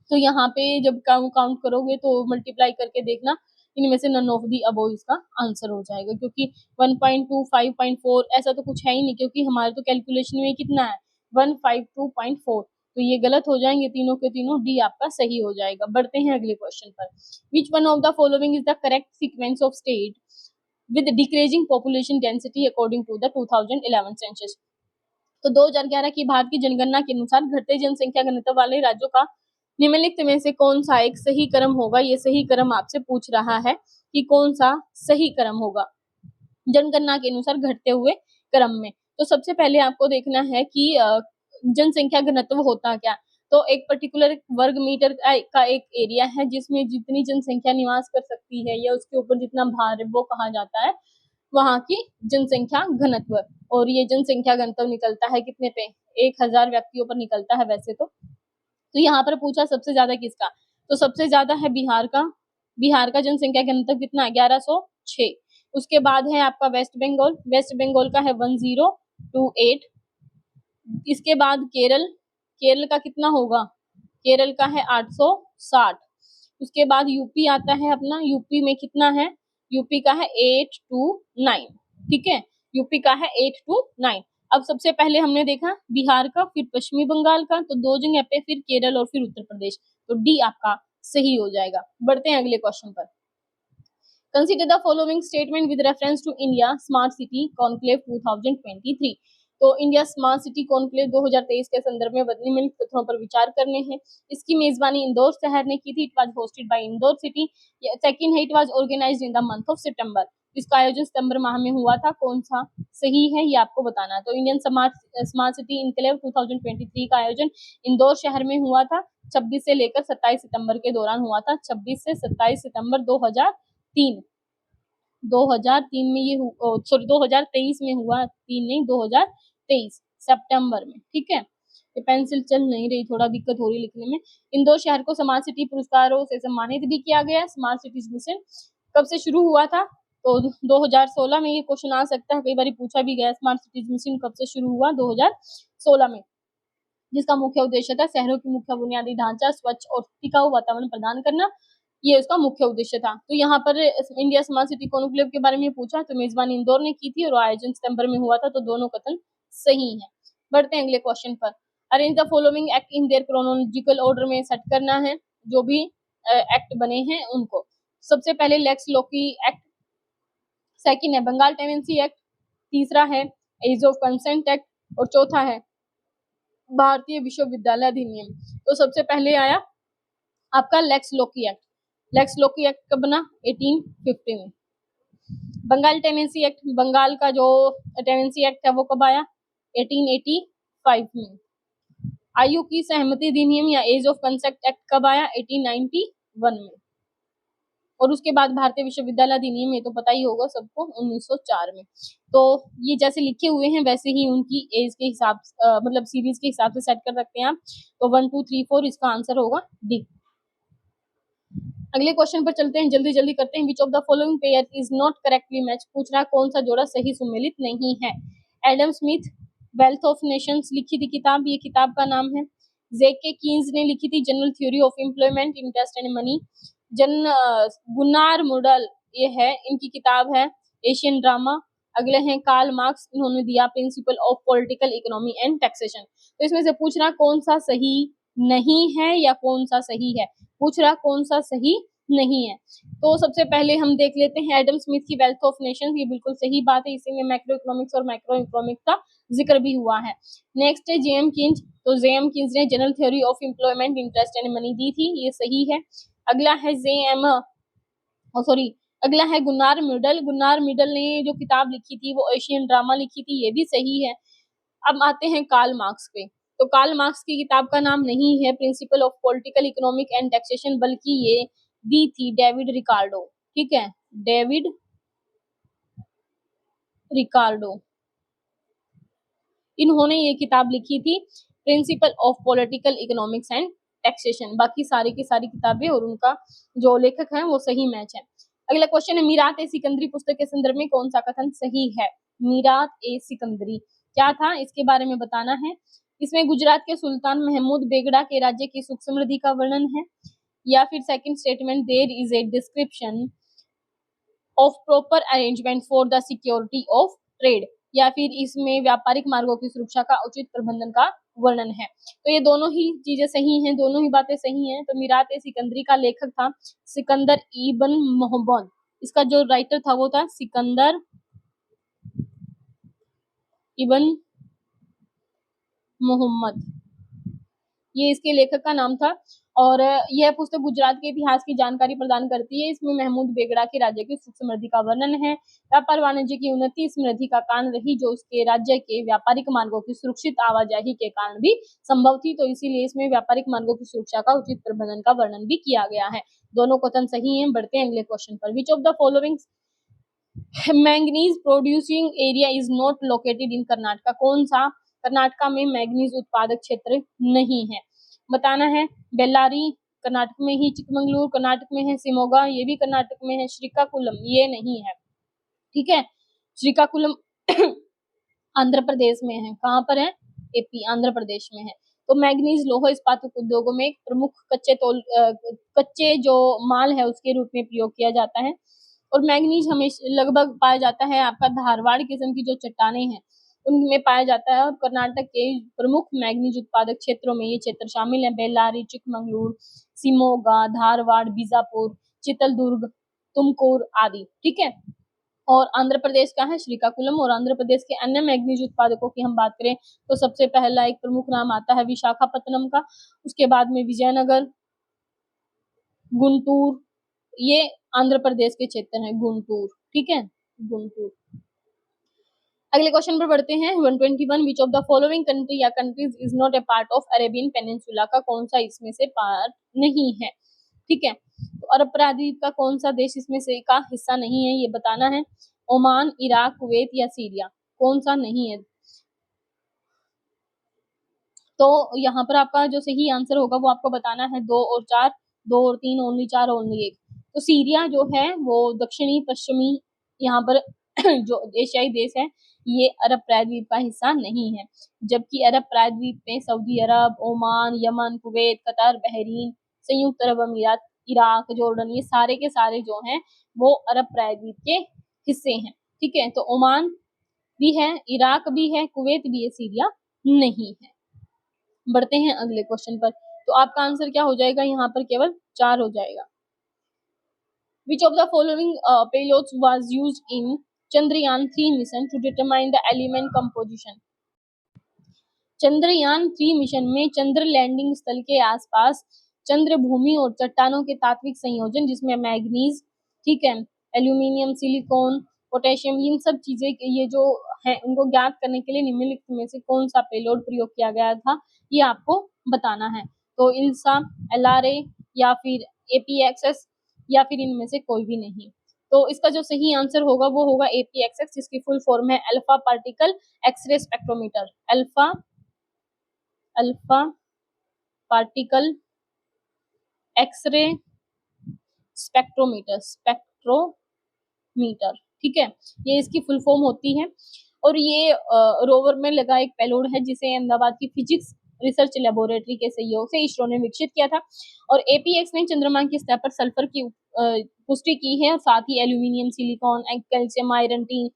तो यहाँ पे जब काउंट करोगे तो मल्टीप्लाई करके देखना, इनमें से नन ऑफ दी अबव इसका आंसर हो जाएगा, क्योंकि 1.2 5.4 ऐसा तो कुछ है ही नहीं, क्योंकि हमारे तो कैलकुलेशन में कितना है 152.4, तो ये गलत हो जाएंगे तीनों के तीनों, डी आपका सही हो जाएगा। बढ़ते हैं अगले क्वेश्चन पर। Which one of the following is the correct sequence of state with decreasing population density according to the 2011 census. तो 2011 की भारत की जनगणना के अनुसार घटते जनसंख्या घनत्व वाले राज्यों का निम्नलिखित में से कौन सा एक सही क्रम होगा, ये सही क्रम आपसे पूछ रहा है कि कौन सा सही क्रम होगा जनगणना के अनुसार घटते हुए क्रम में। तो सबसे पहले आपको देखना है कि जनसंख्या घनत्व होता क्या, तो एक पर्टिकुलर वर्ग मीटर का एक एरिया है जिसमें जितनी जनसंख्या निवास कर सकती है या उसके ऊपर जितना भार है वो कहा जाता है वहां की जनसंख्या घनत्व। और ये जनसंख्या घनत्व निकलता है कितने पे, 1000 व्यक्तियों पर निकलता है वैसे तो यहाँ पर पूछा सबसे ज्यादा किसका, तो सबसे ज्यादा है बिहार का जनसंख्या घनत्व कितना है 1106। उसके बाद है आपका वेस्ट बंगाल का है 1028। इसके बाद केरल का कितना होगा, केरल का है 860। उसके बाद यूपी आता है अपना, यूपी में कितना है, यूपी का है 829, ठीक है, यूपी का है 829। अब सबसे पहले हमने देखा बिहार का, फिर पश्चिमी बंगाल का, तो 2 जगह पे, फिर केरल और फिर उत्तर प्रदेश, तो डी आपका सही हो जाएगा। बढ़ते हैं अगले क्वेश्चन पर। Consider the following statement with reference to India smart city conclave 2023। तो इंडिया स्मार्ट सिटी कॉन्क्लेव 2023 के संदर्भ में निम्नलिखित तथ्यों पर विचार करने हैं। इसकी मेजबानी इंदौर शहर ने की थी, it was hosted by Indore city. Second है it was organized in the month of September, इसका आयोजन सितंबर माह में हुआ था, कौन सा सही है ये आपको बताना है। तो इंडियन स्मार्ट सिटी इनक्लेव 2023 का आयोजन इंदौर शहर में हुआ था, 26 से लेकर 27 सितंबर के दौरान हुआ था, 26 से 27 सितंबर 2003 में ये 2023 में हुआ, 3 नहीं 2023 सितंबर में, ठीक है। ये पेंसिल चल नहीं रही, थोड़ा दिक्कत हो रही लिखने में। इंदौर शहर को स्मार्ट सिटी पुरस्कारों से सम्मानित भी किया गया। स्मार्ट सिटीज मिशन कब से शुरू हुआ था, तो 2016 में ये क्वेश्चन आ सकता है, कई बार पूछा भी गया, स्मार्ट सिटीज मिशन कब से शुरू हुआ, 2016 में। जिसका मुख्य उद्देश्य था शहरों की मुख्य बुनियादी ढांचा स्वच्छ और टिकाऊ वातावरण प्रदान करना, ये उसका मुख्य उद्देश्य था। तो यहाँ पर इंडिया स्मार्ट सिटी कॉन्क्लेव के बारे में पूछा, तो मेजबानी इंदौर ने की थी और आयोजन सितंबर में हुआ था, तो दोनों कथन सही है। बढ़ते हैं अगले क्वेश्चन पर। Arrange the following act in their chronological order में सेट करना है जो भी एक्ट बने हैं उनको। सबसे पहले लेक्स लोकी एक्ट, सेकंड है बंगाल टेनेंसी एक्ट, तीसरा है एज ऑफ कंसेंट एक्ट और चौथा है भारतीय विश्वविद्यालय अधिनियम। तो सबसे पहले आया आपका लेक्स लोकी एक्ट। लेक्स लोकी एक्ट कब बना? 1850 में। बंगाल टेनेंसी एक्ट, बंगाल का जो टेनेंसी एक्ट है वो कब आया? 1885 में। आयु की सहमति अधिनियम या एज ऑफ कंसेंट एक्ट कब आया? 1891 में। और उसके बाद भारतीय विश्वविद्यालय अधिनियम, ये तो पता ही होगा सबको, 1904 में। तो ये जैसे लिखे हुए हैं वैसे ही उनकी एज के हिसाब मतलब सीरीज के हिसाब से सेट कर सकते हैं आप। तो 1 2 3 4 इसका आंसर होगा डी। अगले क्वेश्चन पर चलते हैं, जल्दी जल्दी करते हैं। विच of the following pair is not correctly match, पूछ रहा है कौन सा जोड़ा सही सुमेलित नहीं है। Adam Smith wealth of Nations लिखी थी किताब, ये किताब का नाम है। जेके कीन्स ने लिखी थी general theory of employment interest and money. Gunnar Myrdal ये है, इनकी किताब है एशियन ड्रामा। अगले हैं कार्ल मार्क्स, इन्होंने दिया principle of political economy and taxation. तो इसमें से पूछ रहा कौन सा सही नहीं है या कौन सा सही है, पूछ रहा कौन सा सही नहीं है। तो सबसे पहले हम देख लेते हैं एडम स्मिथ की वेल्थ ऑफ नेशंस, ये बिल्कुल सही बात है, इसी में मैक्रो इकोनॉमिक्स और माइक्रो इकोनॉमिक्स का जिक्र भी हुआ है। नेक्स्ट है जेएम किंज, तो जेएम किंज ने general theory of employment interest and money दी थी, ये सही है। अगला है अगला है गुनार मिडल। गुनार मिडल ने जो किताब लिखी थी वो एशियन ड्रामा लिखी थी, ये भी सही है। अब आते हैं कार्ल मार्क्स पे, तो कार्ल मार्क्स की किताब का नाम नहीं है principle of political economic and taxation, बल्कि ये दी थी डेविड रिकार्डो। ठीक है, डेविड रिकार्डो, इन्होंने ये किताब लिखी थी principle of political economics and taxation. बाकी सारी की सारी किताबें और उनका जो लेखक है वो सही मैच है। अगला क्वेश्चन है मीरात ए सिकंदरी पुस्तक के संदर्भ में कौन सा कथन सही है। मीरात ए सिकंदरी क्या था, इसके बारे में बताना है। इसमें गुजरात के सुल्तान महमूद बेगड़ा के राज्य की सुख समृद्धि का वर्णन है, या फिर second statement there is a description of proper arrangement for the security of trade, या फिर इसमें व्यापारिक मार्गों की सुरक्षा का उचित प्रबंधन का वर्णन है। तो ये दोनों ही चीजें सही हैं, दोनों ही बातें सही हैं। तो मीरात ए सिकंदरी का लेखक था सिकंदर इबन मोहम्मद, इसका जो राइटर था वो था सिकंदर इबन मोहम्मद, ये इसके लेखक का नाम था। और यह पुस्तक गुजरात के इतिहास की जानकारी प्रदान करती है। इसमें महमूद बेगड़ा के राज्य की सुख समृद्धि का वर्णन है। व्यापार वाणिज्य की उन्नति समृद्धि का कारण रही, जो उसके राज्य के व्यापारिक मार्गों की सुरक्षित आवाजाही के कारण भी संभव थी। तो इसीलिए इसमें व्यापारिक मार्गों की सुरक्षा का उचित प्रबंधन का वर्णन भी किया गया है। दोनों कथन सही है। बढ़ते हैं अगले क्वेश्चन पर। विच of the following manganese producing area is not located in Karnataka, कौन सा कर्नाटका में मैंगनीज उत्पादक क्षेत्र नहीं है, बताना है। बेल्लारी कर्नाटक में ही, चिकमंगलुरु कर्नाटक में है, शिमोगा ये भी कर्नाटक में है, श्रीकाकुलम ये नहीं है। ठीक है, श्रीकाकुलम आंध्र प्रदेश में है। कहाँ पर है? एपी, आंध्र प्रदेश में है। तो मैंगनीज लौह इस्पात उद्योगों में एक प्रमुख कच्चे जो माल है उसके रूप में प्रयोग किया जाता है। और मैंगनीज हमेशा लगभग पाया जाता है आपका धारवाड़ किस्म की जो चट्टानें हैं उनमें पाया जाता है। और कर्नाटक के प्रमुख मैंगनीज उत्पादक क्षेत्रों में ये क्षेत्र शामिल है: बेल्लारी, चिकमंगलुरु, शिमोगा, धारवाड़, बीजापुर, चित्रदुर्ग, तुमकुर आदि। ठीक है, और आंध्र प्रदेश का है श्रीकाकुलम। और आंध्र प्रदेश के अन्य मैंगनीज उत्पादकों की हम बात करें तो सबसे पहला एक प्रमुख नाम आता है विशाखापत्तनम का, उसके बाद में विजयनगर, गुंटूर, ये आंध्र प्रदेश के क्षेत्र हैं, गुंटूर। ठीक है, गुंटूर। अगले क्वेश्चन पर बढ़ते हैं। 121 which of the following country या countries is not a part of Arabian peninsula, का कौन सा इसमें से पार्ट नहीं है। ठीक है, तो अरब प्रायद्वीप का कौन सा देश इसमें से का हिस्सा नहीं है, ये बताना है। ओमान, इराक, कुवैत या सीरिया, कौन सा नहीं है। तो यहाँ पर आपका जो सही आंसर होगा वो आपको बताना है 2 और 4, 2 और 3, ओनली 4, ओनली 1। तो सीरिया जो है वो दक्षिणी पश्चिमी यहाँ पर जो एशियाई देश है ये अरब प्रायद्वीप का हिस्सा नहीं है, जबकि अरब प्रायद्वीप में सऊदी अरब, Oman, Yemen, Kuwait, Qatar, Bahrain, संयुक्त अरब अमीरात, इराक, जॉर्डन, ये सारे के सारे जो हैं वो अरब प्रायद्वीप के हिस्से हैं। ठीक है, तो ओमान भी है, इराक भी है, कुवैत भी है, सीरिया नहीं है। बढ़ते हैं अगले क्वेश्चन पर। तो आपका आंसर क्या हो जाएगा, यहाँ पर केवल 4 हो जाएगा। Which of the following payloads was used in Chandrayaan-3 mission to determine the element composition? Chandrayaan 3 mission में चंद्र लैंडिंग स्थल के आसपास चंद्र भूमि और चट्टानों के तात्विक संयोजन, जिसमें मैग्नीज, ठीक है, एल्यूमिनियम, सिलिकॉन, पोटेशियम, इन सब चीजें ये जो है उनको ज्ञात करने के लिए निम्नलिखित में से कौन सा पेलोड प्रयोग किया गया था, ये आपको बताना है। तो इल्सा, LRA या फिर APXS या फिर इनमें से कोई भी नहीं। तो इसका जो सही आंसर होगा वो होगा APXS, जिसकी फुल फॉर्म है alpha particle X ray spectrometer. Alpha particle X ray spectrometer, ठीक है, ये इसकी फुल फॉर्म होती है। और ये रोवर में लगा एक पेलोड है जिसे अहमदाबाद की फिजिक्स रिसर्च लेबोरेटरी के सहयोग से इसरो ने विकसित किया था। और APX ने चंद्रमा की सतह पर सल्फर की पुष्टि की है, और साथ ही aluminium, silicon, calcium, iron, tin,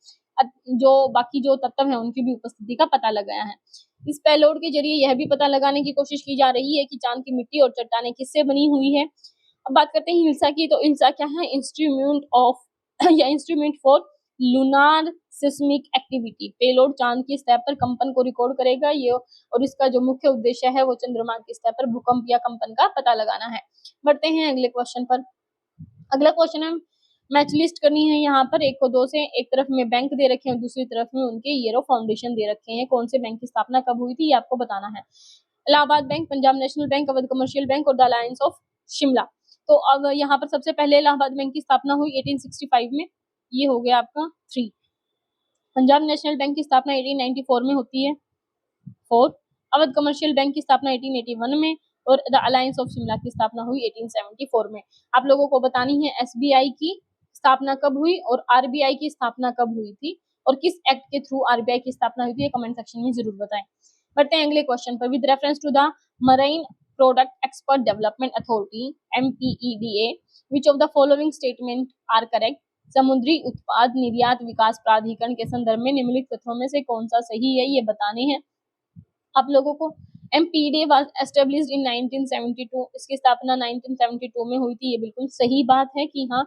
जो बाकी जो तत्व है उनकी भी उपस्थिति का पता लगाया है। इस पेलोड के जरिए यह भी पता लगाने की कोशिश की जा रही है कि चांद की मिट्टी और चट्टानें किससे बनी हुई है। अब बात करते हैं हिल्सा की। तो हिल्सा क्या है, इंस्ट्रूमेंट ऑफ या instrument for lunar seismic activity. Payload चांद की सतह पर कंपन को रिकॉर्ड करेगा ये, और इसका जो मुख्य उद्देश्य है वो चंद्रमा की सतह पर भूकंप या कंपन का पता लगाना है। बढ़ते हैं अगले क्वेश्चन पर। अगला क्वेश्चन है, मैच लिस्ट करनी है। यहाँ पर 1 को 2 से, एक तरफ में बैंक दे रखे हैं, दूसरी तरफ में उनके ईयर ऑफ फाउंडेशन दे रखे हैं। कौन से बैंक की स्थापना कब हुई थी ये आपको बताना है। Allahabad bank, Punjab national bank, Awadh commercial bank और द अलायंस ऑफ शिमला। तो अब यहाँ पर सबसे पहले इलाहाबाद बैंक की स्थापना हुई 1865 में, ये हो गया आपका 3। पंजाब नेशनल बैंक की स्थापना 1894 में होती है 4। अवध कमर्शियल बैंक की स्थापना 1881 में, और द अलायंस ऑफ शिमला की स्थापना हुई 1874 में। आप लोगों को बतानी है SBI की स्थापना कब हुई और RBI की स्थापना कब हुई थी, और किस एक्ट के थ्रू RBI की स्थापना हुई थी, ये कमेंट सेक्शन में जरूर बताएं। बढ़ते हैं अगले क्वेश्चन पर। With reference to the marine product export development authority MPEDA, which of the following statement are correct? समुद्री उत्पाद निर्यात विकास प्राधिकरण के संदर्भ में निम्नलिखित तथ्यों में से कौन सा सही है, ये बताने हैं आप लोगों को। MPEDA was established in 1972, इसकी स्थापना 1972 में हुई थी, ये बिल्कुल सही बात है कि हाँ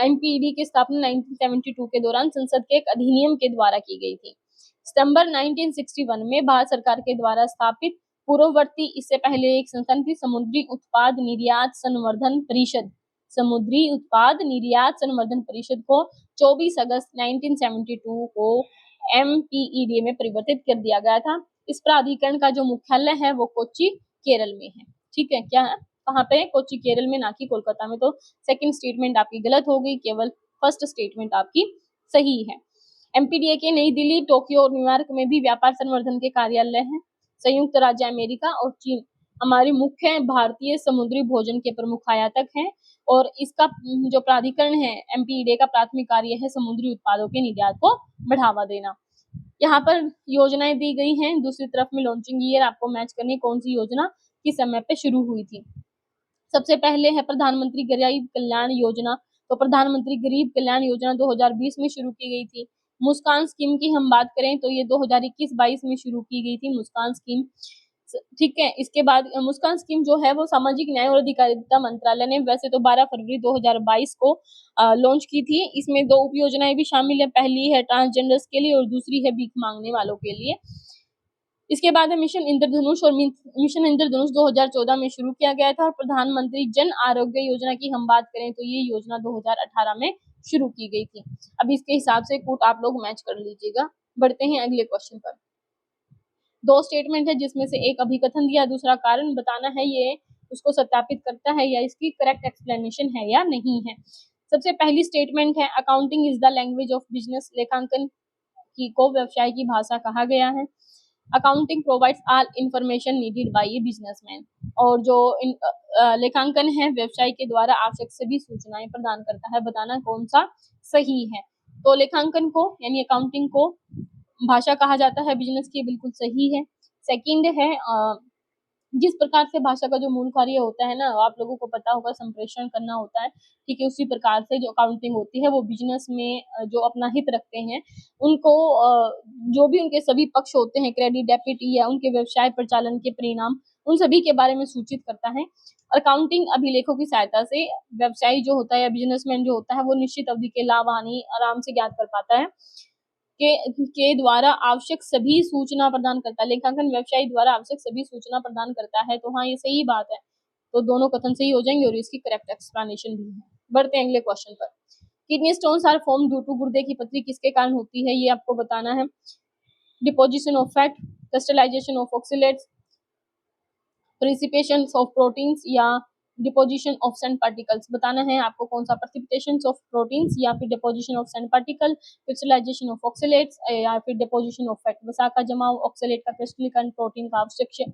MPEDA की स्थापना 1972 के दौरान संसद के एक अधिनियम के द्वारा की गई थी। सितंबर 1961 में भारत सरकार के द्वारा स्थापित पूर्ववर्ती, इससे पहले एक संस्थान थी, समुद्री उत्पाद निर्यात संवर्धन परिषद। समुद्री उत्पाद निर्यात संवर्धन परिषद को 24 अगस्त 1972 को MPEDA में परिवर्तित कर दिया गया था। इस प्राधिकरण का जो मुख्यालय है वो कोच्चि केरल में है। ठीक है, क्या है, कहाँ पे, कोच्चि केरल में, ना कि कोलकाता में। तो सेकंड स्टेटमेंट आपकी गलत हो गई, केवल फर्स्ट स्टेटमेंट आपकी सही है। MPEDA के नई दिल्ली, टोक्यो और न्यूयॉर्क में भी व्यापार संवर्धन के कार्यालय हैं। संयुक्त राज्य अमेरिका और चीन हमारी मुख्य भारतीय समुद्री भोजन के प्रमुख आयातक हैं, और इसका जो प्राधिकरण है MPEDA का प्राथमिक कार्य है समुद्री उत्पादों के निर्यात को बढ़ावा देना। यहाँ पर योजनाएं दी गई हैं, दूसरी तरफ में लॉन्चिंग ईयर आपको मैच करनी, कौन सी योजना किस समय पे शुरू हुई थी। सबसे पहले है प्रधानमंत्री गरीब कल्याण योजना। तो प्रधानमंत्री गरीब कल्याण योजना 2020 में शुरू की गई थी। मुस्कान स्कीम की हम बात करें तो ये 2021-22 में शुरू की गई थी मुस्कान स्कीम। ठीक है, इसके बाद मुस्कान स्कीम जो है वो सामाजिक न्याय और अधिकारिता मंत्रालय ने वैसे तो 12 फरवरी 2022 को लॉन्च की थी। इसमें 2 उप योजनाएं भी शामिल है, पहली है ट्रांसजेंडर्स के लिए और दूसरी है भीख मांगने वालों के लिए। इसके बाद है मिशन इंद्रधनुष, और मिशन इंद्रधनुष 2014 में शुरू किया गया था। और प्रधानमंत्री जन आरोग्य योजना की हम बात करें तो ये योजना 2018 में शुरू की गई थी। अब इसके हिसाब से कूट आप लोग मैच कर लीजिएगा। बढ़ते हैं अगले क्वेश्चन पर। 2 स्टेटमेंट है जिसमें से एक अभिकथन दिया, दूसरा कारण बताना है, ये उसको सत्यापित करता है या इसकी करेक्ट एक्सप्लेनेशन है या नहीं है। सबसे पहली स्टेटमेंट है accounting is the language of business. लेखांकन को व्यवसाय की भाषा कहा गया है। Accounting provides all information needed bye a businessman. और जो लेखांकन है व्यवसाय के द्वारा आवश्यक सभी सूचनाएं प्रदान करता है। बताना कौन सा सही है। तो लेखांकन को यानी अकाउंटिंग को भाषा कहा जाता है बिजनेस की, बिल्कुल सही है। सेकंड है जिस प्रकार से भाषा का जो मूल कार्य होता है ना, आप लोगों को पता होगा, संप्रेषण करना होता है, ठीक है। उसी प्रकार से जो अकाउंटिंग होती है वो बिजनेस में जो अपना हित रखते हैं उनको जो भी उनके सभी पक्ष होते हैं, क्रेडिट, डेबिट या उनके व्यवसाय परिचालन के परिणाम, उन सभी के बारे में सूचित करता है। अकाउंटिंग अभिलेखों की सहायता से व्यवसायी जो होता है या बिजनेसमैन जो होता है वो निश्चित अवधि के लाभ हानि आराम से ज्ञात कर पाता है के द्वारा आवश्यक सभी सूचना प्रदान करता है। लेखांकन व्यवसायी द्वारा आवश्यक सभी सूचना प्रदान करता है। तो हाँ, ये सही बात है। तो दोनों कथन सही हो जाएंगे और इसकी करेक्ट एक्सप्लेनेशन भी है। बढ़ते हैं अगले क्वेश्चन पर। Kidney stones are form due to, गुर्दे की पथरी किसके कारण होती है, ये आपको बताना है। Deposition of fat, crystallisation of oxalates, precipitation of proteins या डिपोजिशन ऑफ सैंड पार्टिकल्स। बताना है आपको कौन सा, प्रिसिपिटेशन ऑफ प्रोटीन्स या फिर deposition of sand particle, crystallisation of oxalates या फिर डिपोजिशन ऑफ फैट। वसा का जमाव, ऑक्सीलेट का क्रिस्टलीकरण, प्रोटीन का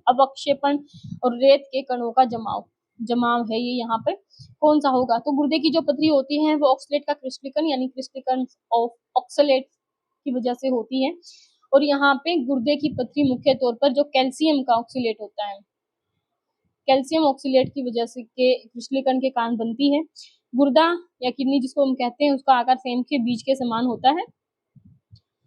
अवक्षेपण और रेत के कणों का जमाव है ये यहाँ पे कौन सा होगा। तो गुर्दे की जो पथरी होती है वो ऑक्सीलेट का क्रिस्टलीकरण यानी क्रिस्टलीकरण ऑफ ऑक्सीलेट की वजह से होती है। और यहाँ पे गुर्दे की पथरी मुख्य तौर पर जो कैल्शियम का ऑक्सीलेट होता है, कैल्शियम ऑक्सीलेट की वजह से के क्रिस्टलीकरण के कारण बनती है। गुर्दा या किडनी जिसको हम कहते हैं उसका आकार सेम के बीज के समान होता है,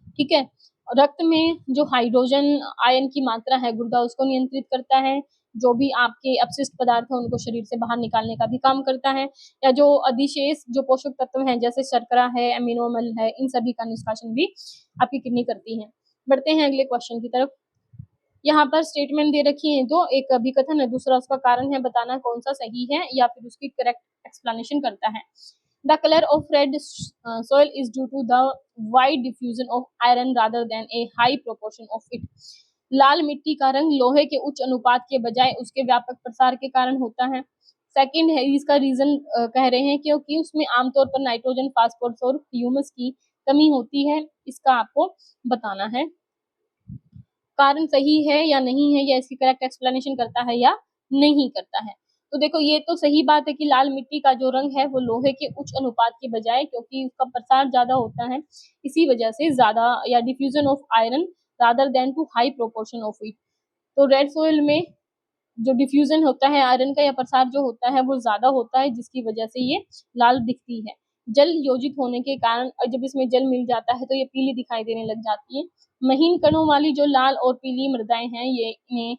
ठीक है। रक्त में जो हाइड्रोजन आयन की मात्रा है गुर्दा उसको नियंत्रित करता है। जो भी आपके अपशिष्ट पदार्थ है उनको शरीर से बाहर निकालने का भी काम करता है। या जो अधिशेष जो पोषक तत्व हैं जैसे शर्करा है, एमिनो अम्ल है, इन सभी का निष्कासन भी आपकी किडनी करती है। बढ़ते हैं अगले क्वेश्चन की तरफ। यहाँ पर स्टेटमेंट दे रखी है दो, एक अभिकथन है, दूसरा उसका कारण है। बताना कौन सा सही है या फिर उसकी करेक्ट एक्सप्लेनेशन करता है। The colour of red soil is due to the wide diffusion of iron rather than a high proportion of it. लाल मिट्टी का रंग लोहे के उच्च अनुपात के बजाय उसके व्यापक प्रसार के कारण होता है। सेकंड है, इसका रीजन कह रहे हैं क्योंकि उसमें आमतौर पर नाइट्रोजन, फास्फोरस और ह्यूमस की कमी होती है। इसका आपको बताना है कारण सही है या नहीं है, या इसकी करेक्ट एक्सप्लेनेशन करता है या नहीं करता है। तो देखो ये तो सही बात है कि लाल मिट्टी का जो रंग है वो लोहे के उच्च अनुपात के बजाय, क्योंकि उसका प्रसार ज्यादा होता है, इसी वजह से ज्यादा या diffusion of iron rather than to high proportion of it. तो रेड सोइल में जो डिफ्यूजन होता है आयरन का या प्रसार जो होता है वो ज्यादा होता है, जिसकी वजह से ये लाल दिखती है। जल योजित होने के कारण जब इसमें जल मिल जाता है तो ये पीली दिखाई देने लग जाती है। महीन कणों वाली जो लाल और पीली मृदाएं हैं ये इन्हें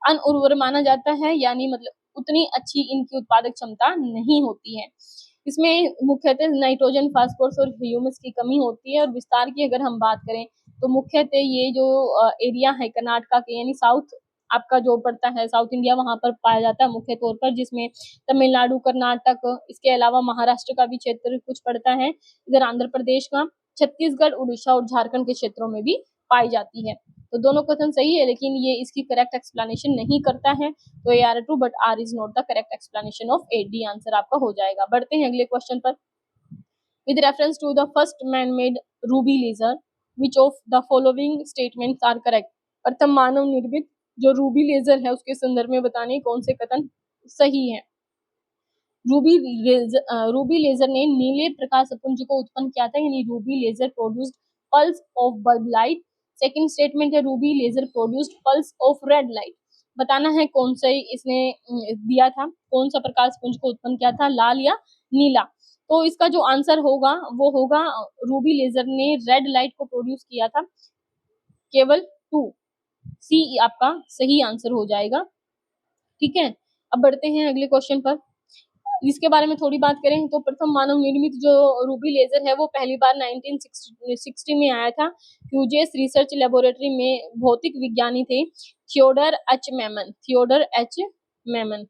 अनउर्वर माना जाता है, यानी मतलब उतनी अच्छी इनकी उत्पादक क्षमता नहीं होती है। इसमें मुख्यतः नाइट्रोजन, फास्फोरस और ह्यूमस की कमी होती है। और विस्तार की अगर हम बात करें तो मुख्यतः ये जो एरिया है कर्नाटका के यानी साउथ आपका जो पड़ता है साउथ इंडिया, वहां पर पाया जाता है मुख्य तौर पर, जिसमें तमिलनाडु, कर्नाटक, इसके अलावा महाराष्ट्र का भी क्षेत्र कुछ पड़ता है, इधर आंध्र प्रदेश का, छत्तीसगढ़, उड़ीसा और झारखंड के क्षेत्रों में भी पाई जाती है। तो दोनों कथन सही है, लेकिन ये इसकी करेक्ट एक्सप्लेनेशन नहीं करता है। तो ये are true, but R is not the correct explanation of A. D answer आपका हो जाएगा। बढ़ते हैं अगले क्वेश्चन पर। With reference to the first man made ruby laser which of the following statements are correct. प्रथम मानव निर्मित जो रूबी लेजर है उसके संदर्भ में बताने कौन से कथन सही है। रूबी लेजर ने नीले प्रकाश पुंज को उत्पन्न किया था, यानी ruby laser produced pulse of bulb light. Second statement है ruby laser produced pulse of red light. बताना है कौन सा इसने दिया था, कौन सा प्रकाश पुंज को उत्पन्न किया था, लाल या नीला। तो इसका जो आंसर होगा वो होगा रूबी लेजर ने रेड लाइट को प्रोड्यूस किया था। केवल 2 सी आपका सही आंसर हो जाएगा, ठीक है। अब बढ़ते हैं अगले क्वेश्चन पर। इसके बारे में थोड़ी बात करें तो प्रथम मानव निर्मित जो रूबी लेजर है वो पहली बार 1960 में आया था। ह्यूजेस रिसर्च लेबोरेटरी में भौतिक विज्ञानी थे थियोडर एच मैमन।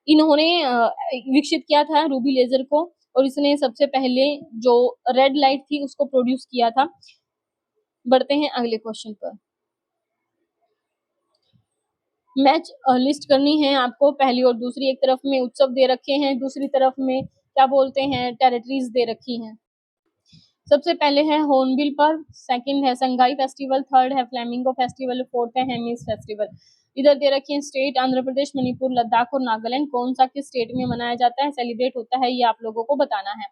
इन्होंने विकसित किया था रूबी लेजर को, और इसने सबसे पहले जो रेड लाइट थी उसको प्रोड्यूस किया था। बढ़ते हैं अगले क्वेश्चन पर। मैच लिस्ट करनी है आपको, पहली और दूसरी। एक तरफ में उत्सव दे रखे हैं, दूसरी तरफ में क्या बोलते हैं टेरिटरीज दे रखी हैं। सबसे पहले है हॉर्नबिल पर्व, सेकंड है संगाई फेस्टिवल, थर्ड है फ्लैमिंगो फेस्टिवल, फोर्थ है हेमिस फेस्टिवल। इधर दे रखी है स्टेट आंध्र प्रदेश, मणिपुर, लद्दाख और नागालैंड। कौन सा किस स्टेट में मनाया जाता है, सेलिब्रेट होता है, ये आप लोगों को बताना है।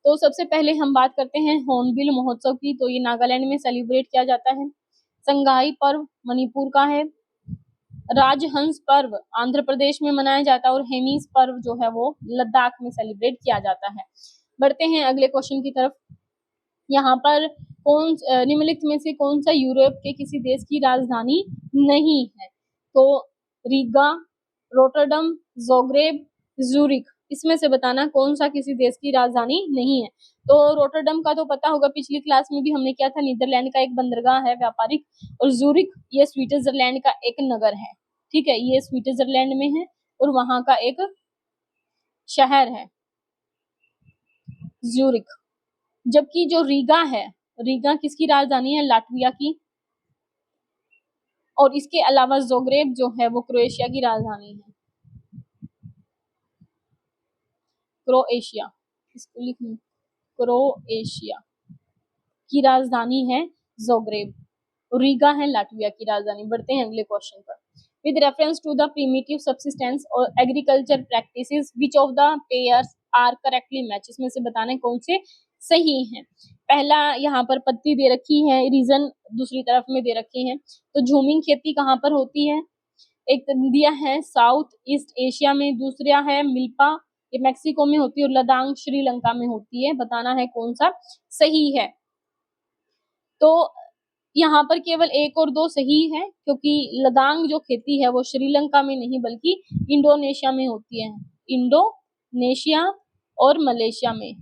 तो सबसे पहले हम बात करते हैं हॉर्नबिल महोत्सव की, तो ये नागालैंड में सेलिब्रेट किया जाता है। संगाई पर्व मणिपुर का है। राजहंस पर्व आंध्र प्रदेश में मनाया जाता है और हेमिस पर्व जो है वो लद्दाख में सेलिब्रेट किया जाता है। बढ़ते हैं अगले क्वेश्चन की तरफ। यहाँ पर निम्नलिखित में से कौन सा यूरोप के किसी देश की राजधानी नहीं है? तो रीगा, रोटरडम, ज़ोग्रेब, ज़ूरिक, इसमें से बताना कौन सा किसी देश की राजधानी नहीं है। तो रोटरडम का तो पता होगा, पिछली क्लास में भी हमने किया था, नीदरलैंड का एक बंदरगाह है व्यापारिक। और ज़ूरिक ये स्विट्जरलैंड का एक नगर है, ठीक है, ये स्विट्जरलैंड में है और वहां का एक शहर है ज़ूरिक। जबकि जो रीगा है, रीगा किसकी राजधानी है? लाटविया की। और इसके अलावा ज़ोग्रेब जो है वो क्रोएशिया की राजधानी है। क्रोएशिया, इसको लिखना, क्रोएशिया की राजधानी है ज़ोग्रेब, रीगा है लाटविया की राजधानी। बढ़ते हैं अगले क्वेश्चन पर। With reference to the primitive subsistence और agriculture practices which of the pairs are correctly match, इसमें से बताना है कौन से सही हैं। पहला यहाँ पर पत्ती दे रखी है, रीजन दूसरी तरफ में दे रखे हैं। तो झूमिंग खेती कहाँ पर होती है? एक दिया है साउथ ईस्ट एशिया में, दूसरा है मिल्पा, ये मैक्सिको में होती है, और लदांग श्रीलंका में होती है। बताना है कौन सा सही है। तो यहाँ पर केवल 1 और 2 सही है, क्योंकि लदांग जो खेती है वो श्रीलंका में नहीं बल्कि इंडोनेशिया में होती है, इंडोनेशिया और मलेशिया में,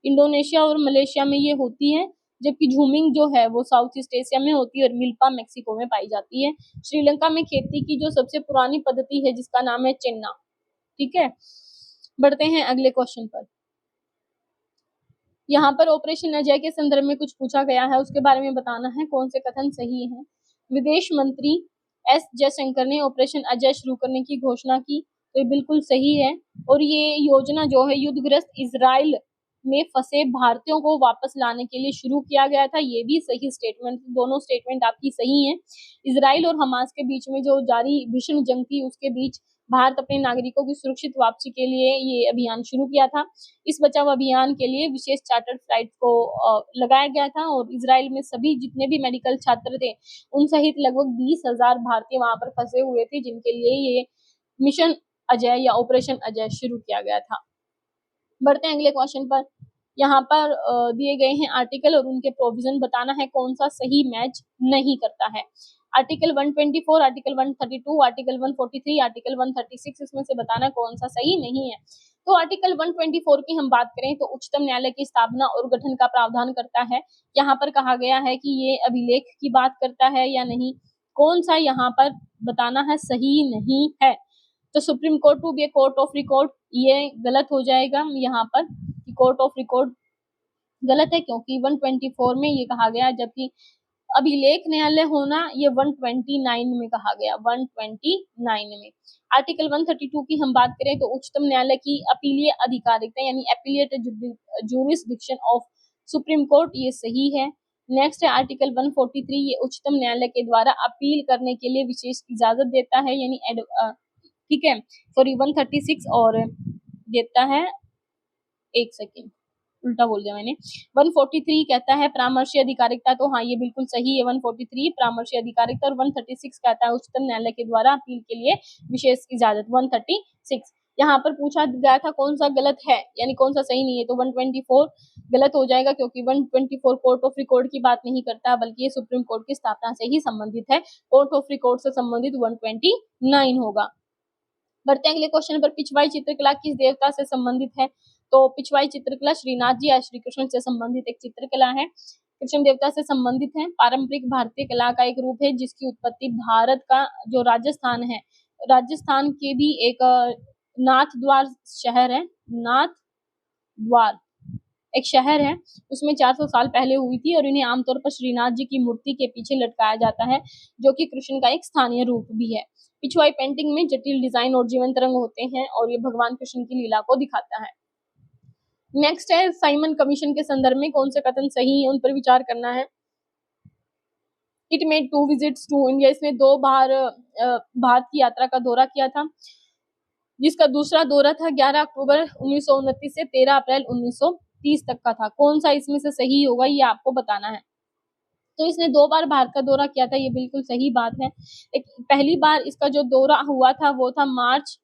इंडोनेशिया और मलेशिया में ये होती है। जबकि झूमिंग जो है वो साउथ ईस्ट एशिया में होती है और मिल्पा मैक्सिको में पाई जाती है। श्रीलंका में खेती की जो सबसे पुरानी पद्धति है जिसका नाम है चेन्ना, ठीक है। बढ़ते हैं अगले क्वेश्चन पर। यहाँ पर ऑपरेशन अजय के संदर्भ में कुछ पूछा गया है, उसके बारे में बताना है कौन से कथन सही है। विदेश मंत्री एस जयशंकर ने ऑपरेशन अजय शुरू करने की घोषणा की, तो ये बिल्कुल सही है। और ये योजना जो है युद्धग्रस्त इजराइल में फंसे भारतीयों को वापस लाने के लिए शुरू किया गया था। ये भी सही स्टेटमेंट, दोनों स्टेटमेंट आपकी सही हैं। इजराइल और हमास के बीच में जो जारी भीषण जंग थी उसके बीच भारत अपने नागरिकों की सुरक्षित वापसी के लिए ये अभियान शुरू किया था। इस बचाव अभियान के लिए विशेष चार्टर्ड फ्लाइट को लगाया गया था और इजराइल में सभी जितने भी मेडिकल छात्र थे उन सहित लगभग 20,000 भारतीय वहां पर फंसे हुए थे, जिनके लिए ये मिशन अजय या ऑपरेशन अजय शुरू किया गया था। बढ़ते हैं अगले क्वेश्चन पर। यहाँ पर दिए गए हैं आर्टिकल और उनके प्रोविजन, बताना है कौन सा सही मैच नहीं करता है। आर्टिकल 124, आर्टिकल 132, आर्टिकल 143, आर्टिकल 136, इसमें से बताना कौन सा सही नहीं है। तो आर्टिकल 124 की हम बात करें तो उच्चतम न्यायालय की स्थापना और गठन का प्रावधान करता है। यहाँ पर कहा गया है कि ये अभिलेख की बात करता है या नहीं, कौन सा यहाँ पर बताना है सही नहीं है। तो supreme court to be a court of record, ये गलत हो जाएगा यहाँ पर, कोर्ट ऑफ रिकॉर्ड गलत है क्योंकि 124 में ये कहा गया, जबकि अभिलेख न्यायालय होना ये 129 में कहा गया, 129 में। आर्टिकल 132 की हम बात करें तो उच्चतम न्यायालय की अपीलीय अधिकारिता यानी एपीलिएट जुरिसडिक्शन ऑफ सुप्रीम कोर्ट, ये सही है। नेक्स्ट है आर्टिकल 143, ये उच्चतम न्यायालय के द्वारा अपील करने के लिए विशेष इजाजत देता है, यानी ठीक है, सॉरी 136 और देता है, एक सेकेंड उल्टा बोल दिया मैंने, 143 कहता है परामर्शी अधिकारिता, तो हाँ ये बिल्कुल सही है, 143 परामर्शी अधिकारिता। और 136 कहता है उच्चतम न्यायालय के द्वारा अपील के लिए विशेष इजाजत, 136। यहाँ पर पूछा गया था कौन सा गलत है यानी कौन सा सही नहीं है, तो 124 गलत हो जाएगा क्योंकि 124 कोर्ट ऑफ रिकॉर्ड की बात नहीं करता बल्कि ये सुप्रीम कोर्ट की स्थापना से ही संबंधित है। कोर्ट ऑफ रिकॉर्ड से संबंधित 129 होगा। बढ़ते हैं अगले क्वेश्चन पर। पिछवाई चित्रकला किस देवता से संबंधित है? तो पिछवाई चित्रकला श्रीनाथ जी या श्री कृष्ण से संबंधित एक चित्रकला है, कृष्ण देवता से संबंधित है। पारंपरिक भारतीय कला का एक रूप है जिसकी उत्पत्ति भारत का जो राजस्थान है, राजस्थान के भी एक नाथ द्वार शहर है, नाथ द्वार एक शहर है, उसमें 400 साल पहले हुई थी और इन्हें आमतौर पर श्रीनाथ जी की मूर्ति के पीछे लटकाया जाता है जो कि कृष्ण का एक स्थानीय रूप भी है। पिछवाई पेंटिंग में जटिल डिजाइन और जीवंत रंग होते हैं और ये भगवान कृष्ण की लीला को दिखाता है। नेक्स्ट है साइमन कमीशन के संदर्भ में कौन से कथन सही है, उन पर विचार करना है। It made 2 visits to India, इसने 2 बार भारत की यात्रा का दौरा किया था। जिसका दूसरा दौरा था 11 अक्टूबर 1929 से 13 अप्रैल 1930 तक का था। कौन सा इसमें से सही होगा ये आपको बताना है। तो इसने 2 बार भारत का दौरा किया था, ये बिल्कुल सही बात है। पहली बार इसका जो दौरा हुआ था वो था मार्च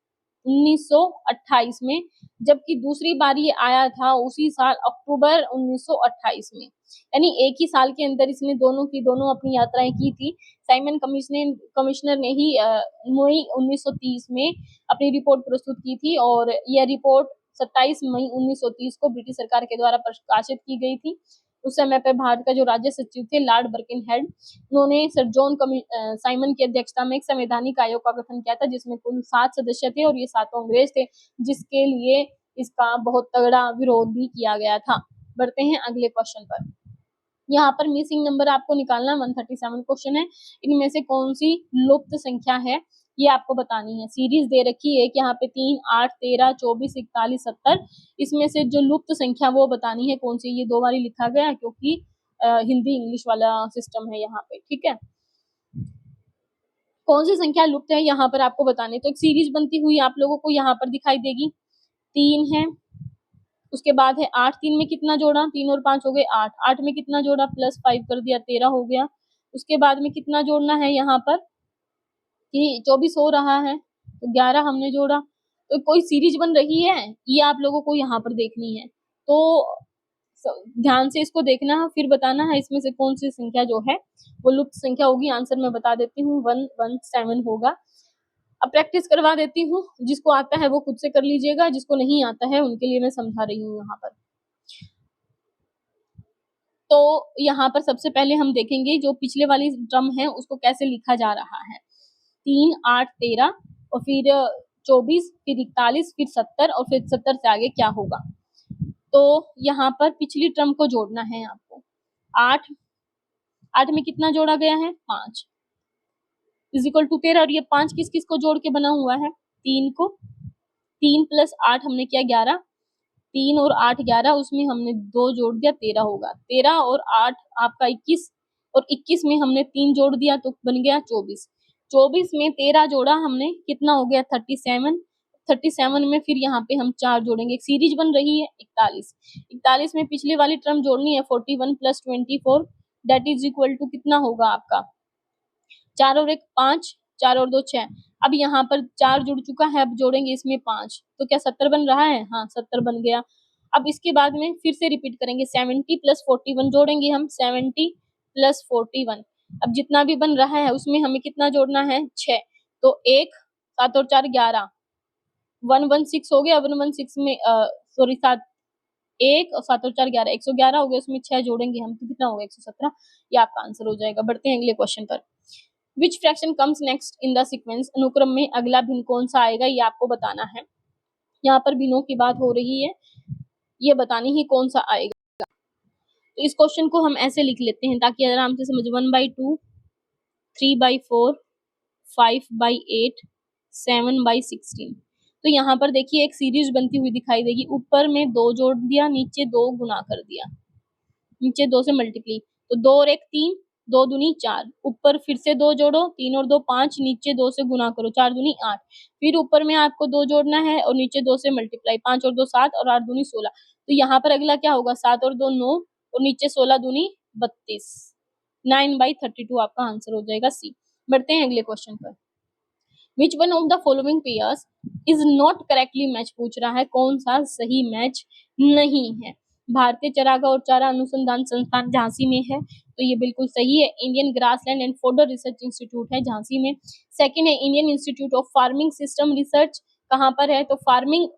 1928 में, जबकि दूसरी बार ये आया था उसी साल अक्टूबर 1928 में। यानी एक ही साल के अंदर इसने दोनों की दोनों अपनी यात्राएं की थी। साइमन कमिश्नर ने ही मई 1930 में अपनी रिपोर्ट प्रस्तुत की थी और यह रिपोर्ट 27 मई 1930 को ब्रिटिश सरकार के द्वारा प्रकाशित की गई थी। उस समय पर भारत का जो राज्य सचिव थे लॉर्ड बर्किनहेड, उन्होंने सर जॉन साइमन की अध्यक्षता में एक संवैधानिक आयोग का गठन किया था जिसमें कुल 7 सदस्य थे और ये 7 अंग्रेज थे, जिसके लिए इसका बहुत तगड़ा विरोध भी किया गया था। बढ़ते हैं अगले क्वेश्चन पर। यहाँ पर मिसिंग नंबर आपको निकालना 137 क्वेश्चन है। इनमें से कौन सी लुप्त संख्या है ये आपको बतानी है। सीरीज दे रखी है कि यहाँ पे 3, 8, 13, 24, 41, 70। इसमें से जो लुप्त संख्या वो बतानी है कौन सी। ये 2 बारी लिखा गया है क्योंकि हिंदी इंग्लिश वाला सिस्टम है यहाँ पे, ठीक है। कौन सी संख्या लुप्त है यहाँ पर आपको बतानी। तो एक सीरीज बनती हुई आप लोगों को यहाँ पर दिखाई देगी। 3 है, उसके बाद है 8, 3 में कितना जोड़ा, 3 और 5 हो गए 8, 8 में कितना जोड़ा प्लस 5 कर दिया 13 हो गया। उसके बाद में कितना जोड़ना है यहाँ पर कि 24 हो रहा है तो 11 हमने जोड़ा। तो कोई सीरीज बन रही है ये आप लोगों को यहाँ पर देखनी है, तो ध्यान से इसको देखना है फिर बताना है इसमें से कौन सी संख्या जो है वो लुप्त संख्या होगी। आंसर मैं बता देती हूँ 117 होगा। अब प्रैक्टिस करवा देती हूँ, जिसको आता है वो खुद से कर लीजिएगा, जिसको नहीं आता है उनके लिए मैं समझा रही हूँ यहाँ पर। तो यहाँ पर सबसे पहले हम देखेंगे जो पिछले वाली टर्म है उसको कैसे लिखा जा रहा है। 3, 8, 13 और फिर 24, फिर 41, फिर 70 और फिर 70 से आगे क्या होगा। तो यहाँ पर पिछली टर्म को जोड़ना है आपको। 8 में कितना जोड़ा गया है 5 इज इक्वल टू 13 और ये 5 किस किस को जोड़ के बना हुआ है 3 को। 3 प्लस 8 हमने किया 11, 3 और 8 11, उसमें हमने 2 जोड़ दिया 13 होगा। 13 और 8 आपका 21 और 21 में हमने 3 जोड़ दिया तो बन गया 24। 24 में 13 जोड़ा हमने कितना हो गया 37। 37 में फिर यहाँ पे हम 4 जोड़ेंगे, एक सीरीज बन रही है 41। 41 में पिछली वाली टर्म जोड़नी है 41 plus 24 that is equal to कितना होगा आपका 4 और 1 5, 4 और 2 6। अब यहाँ पर 4 जुड़ चुका है, अब जोड़ेंगे इसमें 5 तो क्या 70 बन रहा है। हाँ 70 बन गया। अब इसके बाद में फिर से रिपीट करेंगे 70 प्लस 41 जोड़ेंगे हम 70 प्लस 41। अब जितना भी बन रहा है उसमें हमें कितना जोड़ना है 6 तो 1 7 और 4 11 116 हो गया। 116 में सॉरी 7 1 और 7 और 4 11 111 हो गया, उसमें 6 जोड़ेंगे हम तो कितना होगा 117। ये आपका आंसर हो जाएगा। बढ़ते हैं अगले क्वेश्चन पर। विच fraction comes next in the sequence, अनुक्रम में अगला भिन्न कौन सा आएगा ये आपको बताना है। यहाँ पर भिन्नों की बात हो रही है, ये बतानी ही कौन सा आएगा। तो इस क्वेश्चन को हम ऐसे लिख लेते हैं ताकि आराम से समझ 1/2 3/4 5/8 7/16। तो यहाँ पर देखिए एक सीरीज बनती हुई दिखाई देगी। ऊपर में 2 जोड़ दिया, नीचे 2 गुना कर दिया, नीचे 2 से मल्टीप्लाई तो 2 और 1 3, 2 दूनी 4, ऊपर फिर से 2 जोड़ो 3 और 2 5, नीचे 2 से गुना करो 4 दूनी 8, फिर ऊपर में आपको 2 जोड़ना है और नीचे 2 से मल्टीप्लाई 5 और 2 7 और 8 दूनी 16। तो यहाँ पर अगला क्या होगा 7 और 2 9 और नीचे 16 दूनी 32 9/32 आपका आंसर हो जाएगा सी। बढ़ते हैं अगले क्वेश्चन पर। Which one of the following pairs is not correctly match पूछ रहा है, कौन सा सही मैच नहीं है। भारतीय चरागाह और चारा अनुसंधान संस्थान झांसी में है तो ये बिल्कुल सही है। Indian grassland and fodder research institute है झांसी में। सेकंड है Indian institute of farming system research, कहाँ पर है तो फार्मिंग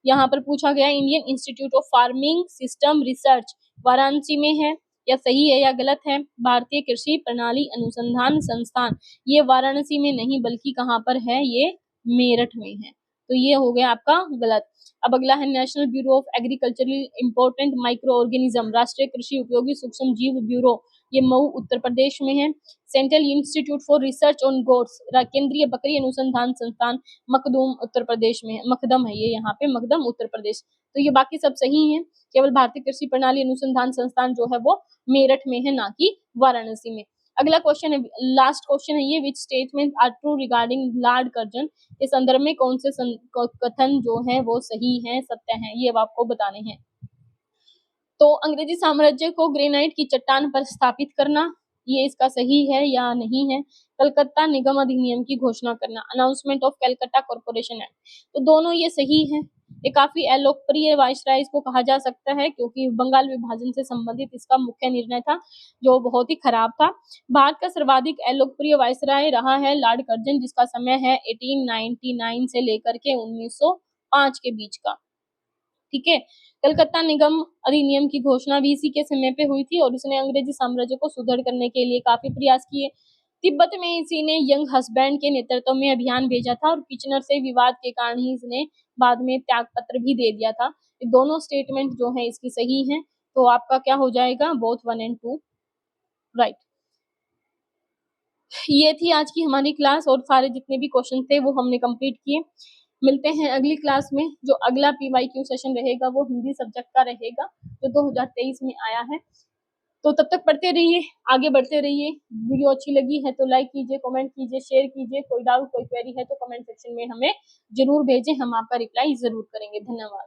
यहाँ पर पूछा गया Indian institute of farming system research Varanasi में है। या सही है या गलत है। भारतीय कृषि प्रणाली अनुसंधान संस्थान ये वाराणसी में नहीं बल्कि कहाँ पर है ये मेरठ में है, तो ये हो गया आपका गलत। अब अगला है national bureau of agriculturally important micro organism, राष्ट्रीय कृषि उपयोगी सूक्ष्म जीव ब्यूरो, ये मऊ उत्तर प्रदेश में है। Central institute for research on goats, केंद्रीय बकरी अनुसंधान संस्थान मखदूम उत्तर प्रदेश में है, मखदम है ये यहाँ पे मखदम उत्तर प्रदेश। तो ये बाकी सब सही है, केवल भारतीय कृषि प्रणाली अनुसंधान संस्थान जो है वो मेरठ में है ना कि वाराणसी में। अगला क्वेश्चन है, लास्ट क्वेश्चन है ये, which statement are true regarding lord Curzon, इस संदर्भ में कौन से कथन जो है वो सही है, सत्य है, ये अब आपको बताने हैं। तो अंग्रेजी साम्राज्य को ग्रेनाइट की चट्टान पर स्थापित करना, ये इसका सही है या नहीं है। कलकत्ता निगम अधिनियम की घोषणा करना, announcement of Calcutta corporation act, तो दोनों ये सही है। ये काफी अलोकप्रिय वायसराय इसको कहा जा सकता है, क्योंकि बंगाल विभाजन से संबंधित इसका मुख्य निर्णय था जो बहुत ही खराब था। भारत का सर्वाधिक अलोकप्रिय वायसराय रहा है लॉर्ड कर्जन, जिसका समय है 1899 से लेकर के 1905 के बीच का। ठीक है, कलकत्ता निगम अधिनियम की घोषणा भी इसी के समय पे हुई थी और इसने अंग्रेजी साम्राज्य को सुदृढ़ करने के लिए काफी प्रयास किए। तिब्बत में इसी ने यंग हस्बैंड के नेतृत्व में अभियान भेजा था और किचनर से विवाद के कारण ही इसने बाद में त्याग पत्र भी दे दिया था। ये दोनों स्टेटमेंट जो है इसकी सही है, तो आपका क्या हो जाएगा, बोथ 1 and 2 राइट। ये थी आज की हमारी क्लास और सारे जितने भी क्वेश्चन थे वो हमने कंप्लीट किए। मिलते हैं अगली क्लास में। जो अगला PYQ सेशन रहेगा वो हिंदी सब्जेक्ट का रहेगा जो 2023 में आया है। तो तब तक पढ़ते रहिए, आगे बढ़ते रहिए। वीडियो अच्छी लगी है तो लाइक कीजिए, कमेंट कीजिए, शेयर कीजिए। कोई डाउट कोई क्वेरी है तो कमेंट सेक्शन में हमें जरूर भेजें, हम आपका रिप्लाई जरूर करेंगे। धन्यवाद।